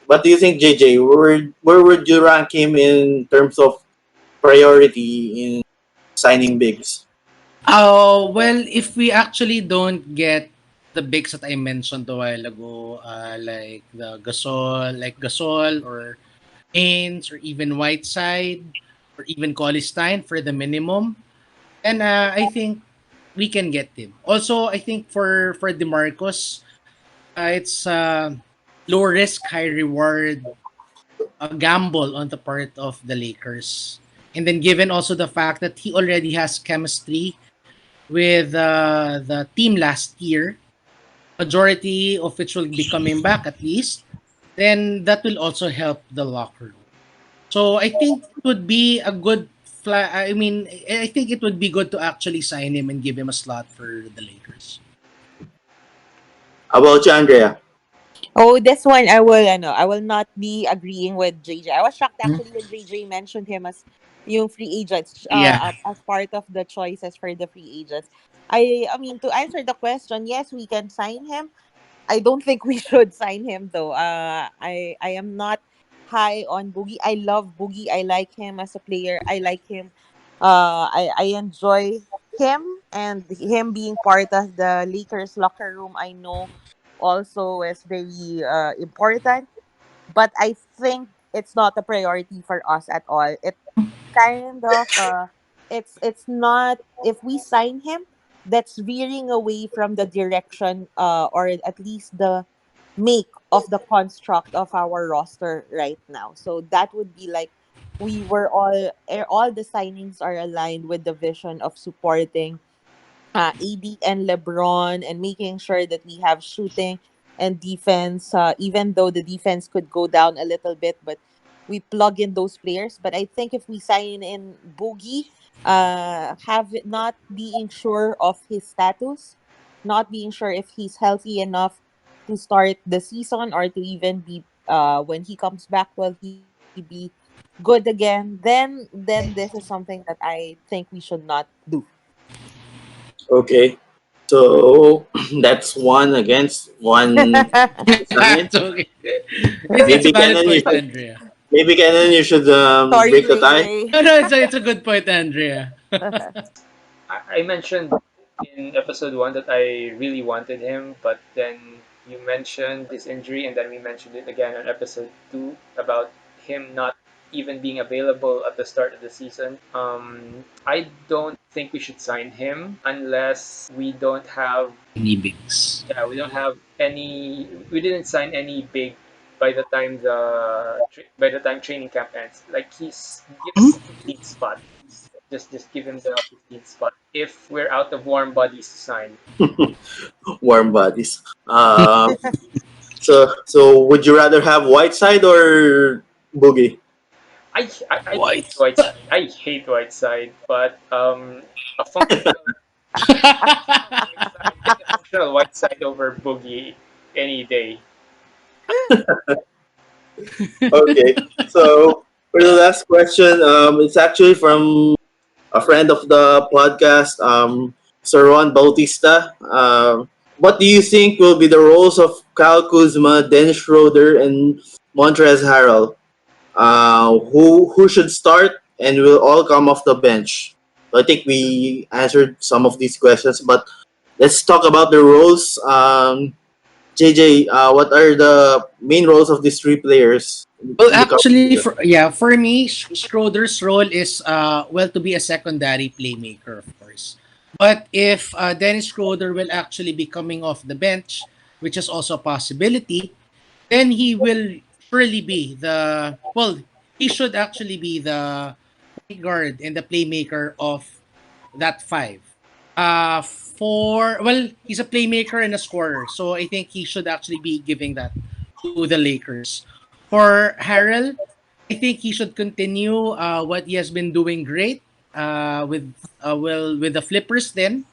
what do you think, JJ? Where would you rank him in terms of priority in signing bigs? Oh, well, if we actually don't get the bigs that I mentioned a while ago, like the Gasol or Haynes or even Whiteside or even Stein for the minimum, then I think we can get him. Also, I think for DeMarcus, it's low risk, high reward, a gamble on the part of the Lakers. And then given also the fact that he already has chemistry with the team last year, majority of which will be coming back at least, then that will also help the locker room. So I think it would be a good I mean, I think it would be good to actually sign him and give him a slot for the Lakers. How about you, Andrea? Oh, this one I will not be agreeing with JJ. I was shocked Hmm? actually when JJ mentioned him as yung free agents Yeah. as part of the choices for the free agents. I mean, to answer the question, yes, we can sign him. I don't think we should sign him though. I am not high on Boogie. I love Boogie. I like him as a player. I like him. I enjoy him, and him being part of the Lakers locker room. I know also is very important, but I think it's not a priority for us at all. It kind of it's not, if we sign him, that's veering away from the direction or at least the make of the construct of our roster right now. So that would be like, we were all the signings are aligned with the vision of supporting AD and LeBron, and making sure that we have shooting and defense. Even though the defense could go down a little bit, but we plug in those players. But I think if we sign in Boogie, not being sure of his status, not being sure if he's healthy enough to start the season, or to even be when he comes back, will he be good again? Then this is something that I think we should not do. Okay. So that's one against one sign. It's okay. It's a Maybe valid Kenan, you point, should Andrea. Sorry, break the Ray tie. Ray. No, no, it's a good point, Andrea. I mentioned in episode one that I really wanted him, but then you mentioned his injury, and then we mentioned it again on episode two about him not even being available at the start of the season. I don't think we should sign him unless we don't have, Any bigs. yeah, we don't have any, we didn't sign any big by the time by the time training camp ends. Like, give us a 15th spot. Just give him the 15th spot if we're out of warm bodies to sign. Warm bodies. So would you rather have Whiteside or Boogie? I hate White. Whiteside. I hate Whiteside, but a functional Whiteside, take a functional Whiteside over Boogie any day. Okay. So for the last question, it's actually from a friend of the podcast, Sir Ron Bautista. What do you think will be the roles of Kyle Kuzma, Dennis Schroeder, and Montrezl Harrell? Who should start and will all come off the bench? So I think we answered some of these questions, but let's talk about the roles. JJ, what are the main roles of these three players Well, in the current actually, season? for me, Schroeder's role is well to be a secondary playmaker, of course. But if Dennis Schroeder will actually be coming off the bench, which is also a possibility, then he will surely be the well. He should actually be the point guard and the playmaker of that five. For well, he's a playmaker and a scorer, so I think he should actually be giving that to the Lakers. For Harrell, I think he should continue what he has been doing great with with the flippers then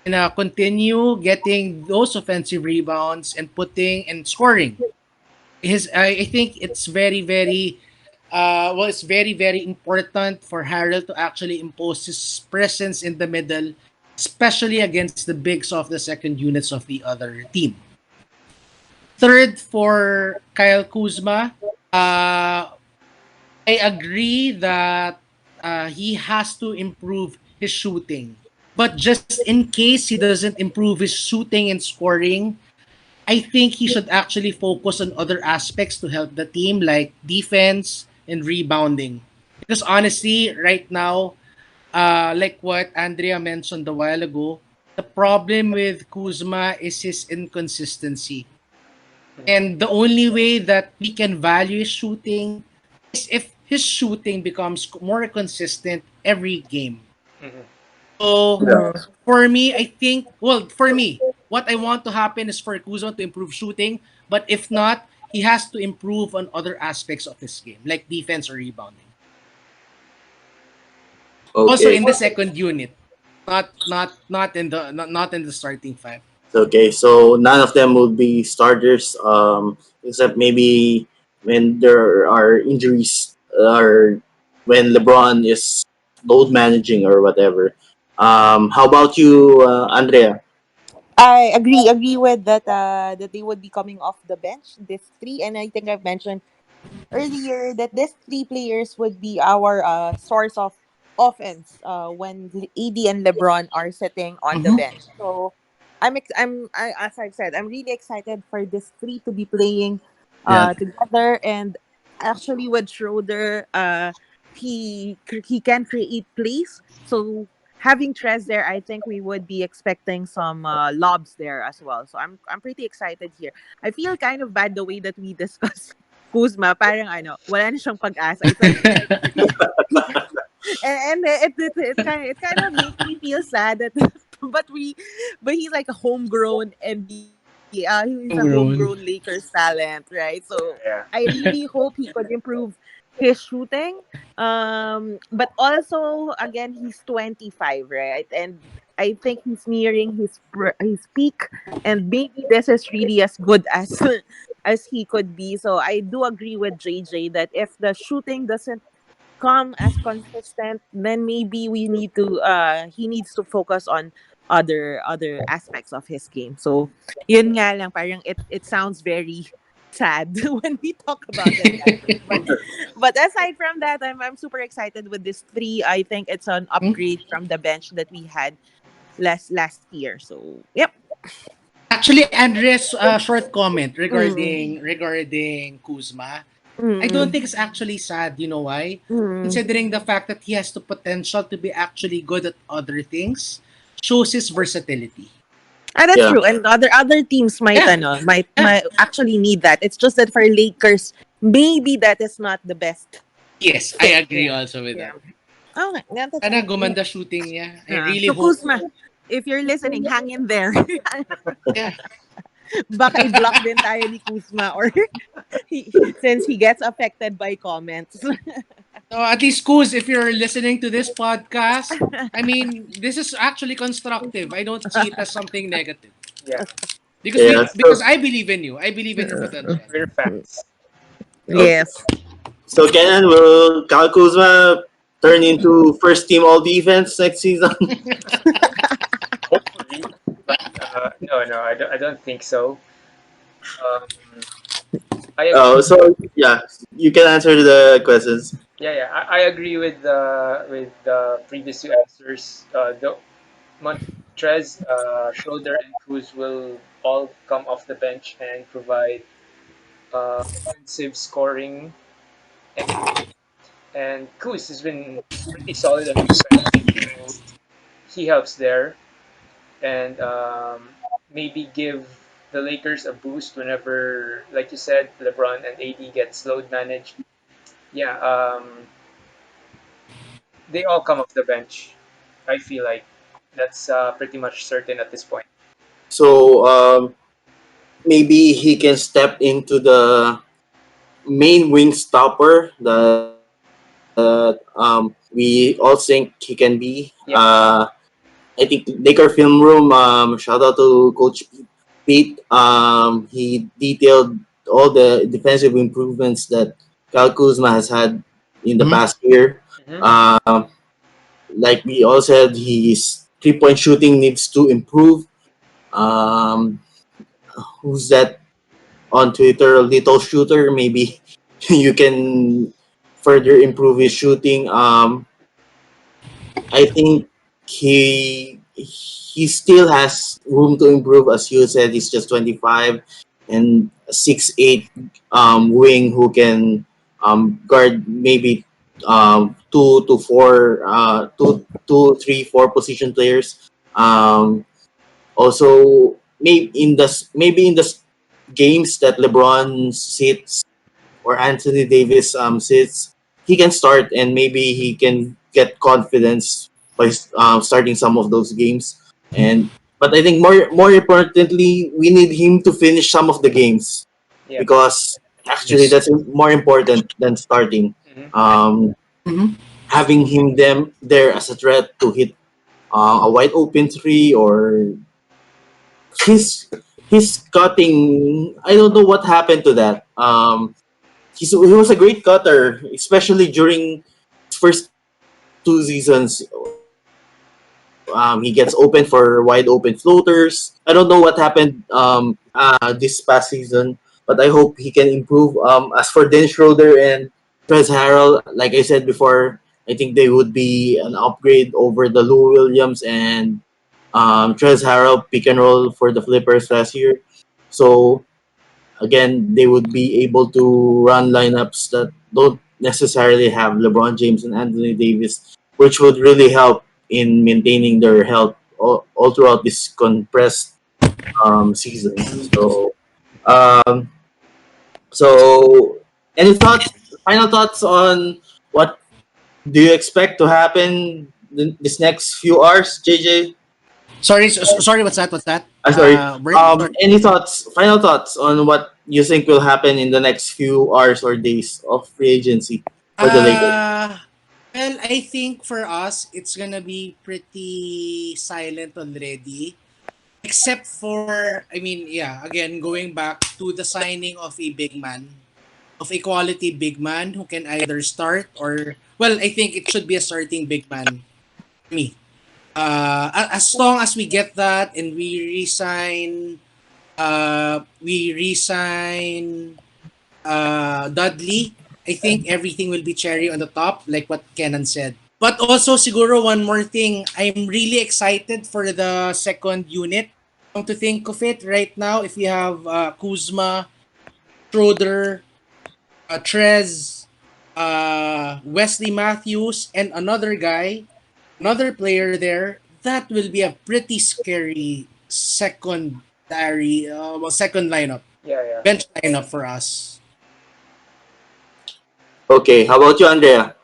and continue getting those offensive rebounds and putting and scoring. I think it's very it's very important for Harrell to actually impose his presence in the middle, especially against the bigs of the second units of the other team. Third for Kyle Kuzma, I agree that he has to improve his shooting. But just in case he doesn't improve his shooting and scoring, I think he should actually focus on other aspects to help the team, like defense and rebounding. Because honestly, right now, like what Andrea mentioned a while ago, the problem with Kuzma is his inconsistency. And the only way that we can value his shooting is if his shooting becomes more consistent every game. Mhm. So Yeah. for me, I think, well, for me, what I want to happen is for Kuzma to improve shooting. But if not, he has to improve on other aspects of his game, like defense or rebounding. Also Okay. in the second unit, not in the starting five. Okay. So none of them will be starters, except maybe when there are injuries or when LeBron is load managing or whatever. How about you, Andrea? I agree with that. That they would be coming off the bench. This three, and I think I've mentioned earlier that these three players would be our source of offense when AD and LeBron are sitting on the Mm-hmm. bench. So as I've said, I'm really excited for this three to be playing Yeah. together. And actually, with Schroeder, he can create plays. So having Trez there, I think we would be expecting some lobs there as well. So I'm pretty excited here. I feel kind of bad the way that we discuss Kuzma, parang ano, wala na siyang pag-asa. It's like and it kind of makes me feel sad that but we but he's like a homegrown NBA he's a homegrown Homegrown. Lakers talent, right? So Yeah. I really hope he could improve his shooting. But also again he's 25, right? And I think he's nearing his peak, and maybe this is really as good as as he could be. So I do agree with JJ that if the shooting doesn't come as consistent, then maybe we need to he needs to focus on other aspects of his game. So yun nga lang, parang it sounds very sad when we talk about it that way. But aside from that, I'm super excited with this three. I think it's an upgrade from the bench that we had last year. So yep. Actually, Andres, short comment Mm, regarding Kuzma. I don't mm, think it's actually sad. You know why? mm. Considering the fact that he has the potential to be actually good at other things, shows his versatility. Ah, that's Yeah. true. And other teams might Yeah, ano, might yeah. might actually need that. It's just that for Lakers, maybe that is not the best Yes, I fit. agree Yeah. also with Yeah. that. Okay, yeah, that's Sana it. Yeah. gumanda shooting niya. I really So hope. Kuzma, if you're listening, hang in there. Yeah. Baka i-block din tayo ni Kuzma or since he gets affected by comments. So at least, Kuz, if you're listening to this podcast, I mean, this is actually constructive. I don't see it as something negative Yeah. Yeah. because I believe in you. I believe in your potential. We're fans. Okay. Yes. So Kenan, will Kyle Kuzma turn into first team all defense next season? Hopefully, but no, I don't think so. Um, I agree. So yeah, you can answer the questions. Yeah, I agree with the previous two answers. The Trez, Schroeder, and Kuz will all come off the bench and provide offensive scoring energy. And Kuz has been pretty solid on defense, so he helps there. And maybe give the Lakers a boost whenever, like you said, LeBron and AD gets load managed. Yeah, they all come off the bench. I feel like that's pretty much certain at this point. So maybe he can step into the main wing stopper that we all think he can be. Yeah. I think Laker Film Room, shout out to Coach Pete. He detailed all the defensive improvements that Kyle Kuzma has had in the Mhm. past year. Hmm. Um, like we all said, his 3 point shooting needs to improve. Um, who's that on Twitter? Little Shooter, maybe you can further improve his shooting. I think he still has room to improve. As you said, he's just 25 and a 6'8" wing who can guard maybe two to four, two, three, four position players. Also, maybe in the games that LeBron sits or Anthony Davis sits, he can start and maybe he can get confidence by starting some of those games. And but I think more importantly, we need him to finish some of the games Yeah. because actually Yes. that's more important than starting. Hmm. Um, Mhm. Having him them there as a threat to hit a wide open three or his his cutting. I don't know what happened to that. He was a great cutter, especially during his first 2 seasons. He gets open for wide open floaters. I don't know what happened this past season, but I hope he can improve. As for Den Schroeder and Trez Harrell, like I said before, I think they would be an upgrade over the Lou Williams and Trez Harrell pick and roll for the Flippers last year. So again, they would be able to run lineups that don't necessarily have LeBron James and Anthony Davis, which would really help in maintaining their health all throughout this compressed season. Um, so any thoughts, final thoughts on what do you expect to happen this next few hours, JJ? Sorry, sorry. What's that? What's that? Sorry. Bert, sorry. Any thoughts, final thoughts on what you think will happen in the next few hours or days of free agency for the Lakers? Uh, well, I think for us, it's gonna be pretty silent already. Except for, I mean, yeah, again, going back to the signing of a big man, of a quality big man who can either start or, well, I think it should be a starting big man for me. As long as we get that and we resign Dudley, I think everything will be cherry on the top, like what Kenan said. But also, siguro one more thing, I'm really excited for the second unit. Come to think of it, right now, if you have Kuzma, Schroeder, Trez, Wesley Matthews, and another guy, another player there, that will be a pretty scary second lineup, Yeah, yeah. bench lineup for us. Okay, how about you, Andrea?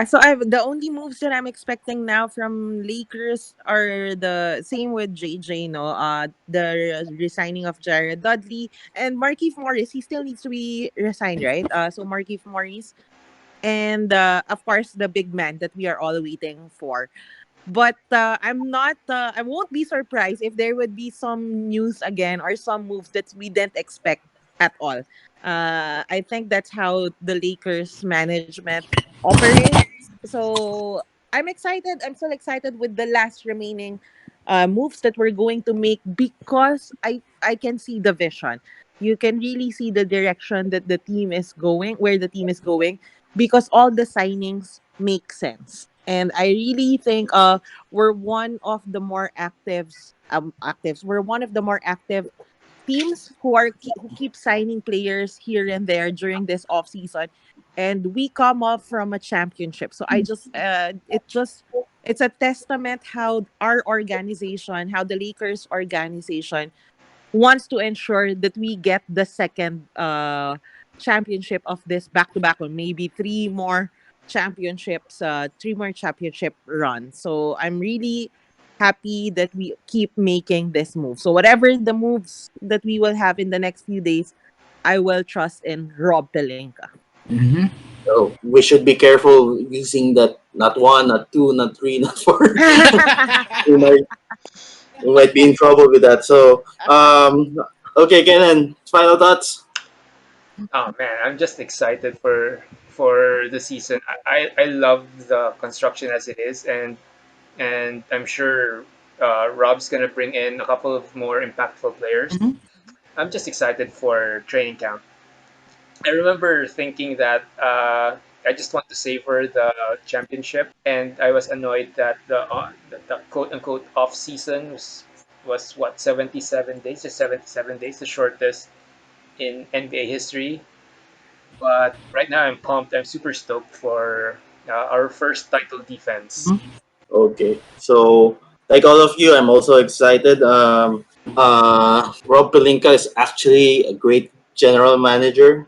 So I've the only moves that I'm expecting now from Lakers are the same with JJ, no. The resigning of Jared Dudley and Markieff Morris. He still needs to be resigned, right? So Markieff Morris and of course the big man that we are all waiting for. But I won't be surprised if there would be some news again or some moves that we didn't expect at all. I think that's how the Lakers management operates. So I'm excited. I'm still excited with the last remaining moves that we're going to make because I can see the vision. You can really see the direction that the team is going, where the team is going, because all the signings make sense. And I really think we're one of the more actives. We're one of the more active teams who keep signing players here and there during this off season, and we come up from a championship. So I just it's a testament how our organization, how the Lakers organization wants to ensure that we get the second championship of this back to back, or maybe three more championship runs. So I'm really happy that we keep making this move. So whatever the moves that we will have in the next few days, I will trust in Rob Pelinka. Mm-hmm. So we should be careful using that not one, not two, not three, not four. we might we might be in trouble with that. So okay, Kenan, final thoughts. Oh man, I'm just excited for the season. I love the construction as it is, and I'm sure Rob's gonna bring in a couple of more impactful players. Mhm. I'm just excited for training camp. I remember thinking that I just want to savor the championship, and I was annoyed that the quote unquote off season was what 77 days, just 77 days, the shortest in NBA history. But right now I'm pumped. I'm super stoked for our first title defense. Okay, so like all of you, I'm also excited. Rob Pelinka is actually a great general manager.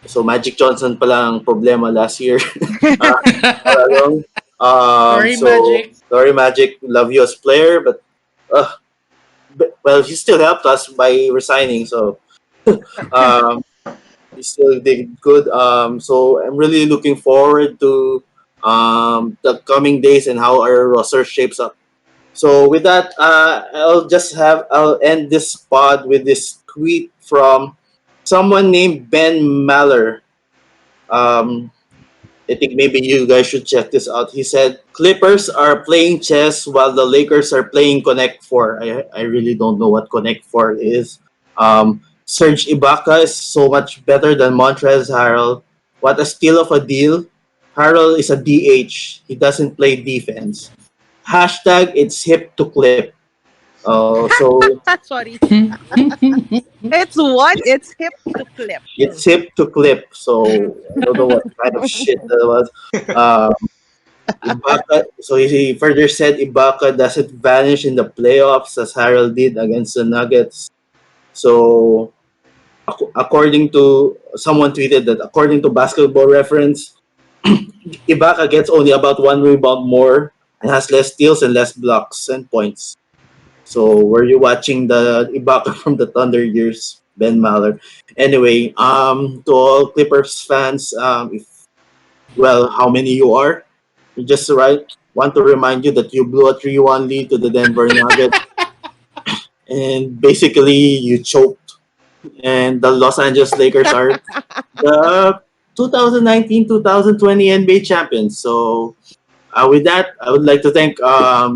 So Magic Johnson pala ang problema last year. All along. Sorry, So Magic. sorry, Magic, love you as player, uh, well, he still helped us by resigning. So um, he still did good. So I'm really looking forward to the coming days and how our roster shapes up. So with that, I'll end this pod with this tweet from someone named Ben Maller. Um, I think maybe you guys should check this out. He said, Clippers are playing chess while the Lakers are playing Connect 4. I really don't know what Connect 4 is. Serge Ibaka is so much better than Montrezl Harrell. What a steal of a deal. Harrell is a DH. He doesn't play defense. Hashtag it's hip to clip. So Sorry. It's hip to clip. it's hip to clip. So I don't know what kind of shit that was. Uh, Ibaka, so he further said Ibaka doesn't vanish in the playoffs as Harrell did against the Nuggets. So, according to someone tweeted that according to Basketball Reference, Ibaka gets only about one rebound more and has less steals and less blocks and points. So, were you watching the Ibaka from the Thunder years, Ben Maller? Anyway, to all Clippers fans, if well, how many you are? You just right want to remind you that you blew a 3-1 lead to the Denver Nuggets and basically you choked. And the Los Angeles Lakers are the 2019-2020 NBA champions. So with that, I would like to thank our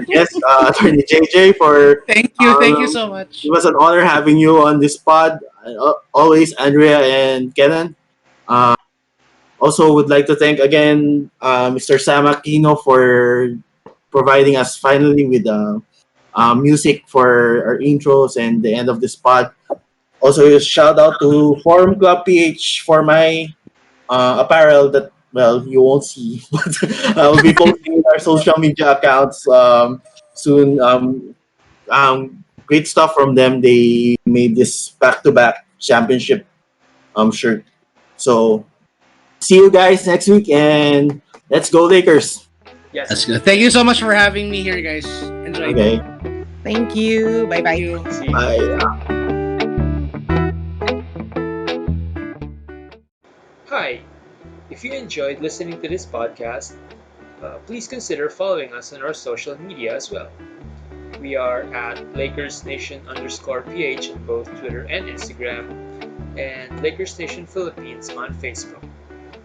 guest, Attorney JJ, for Thank you so much. it was an honor having you on this pod. Always, Andrea and Kenan. Uh, Also, would like to thank again Mr. Sam Aquino for providing us finally with music for our intros and the end of this pod. Also, a shout out to Forum Club PH for my apparel that, well, you won't see, but I'll be posting in our social media accounts soon. Great stuff from them. They made this back to back championship shirt. So, see you guys next week and let's go Lakers. That's Yes. good. Thank you so much for having me here, guys. Enjoy. Okay. Thank you. Bye Thank bye. you. See you. Bye. Hi. If you enjoyed listening to this podcast, please consider following us on our social media as well. We are at Lakers Nation _PH on both Twitter and Instagram, and Lakers Nation Philippines on Facebook.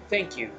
Thank you.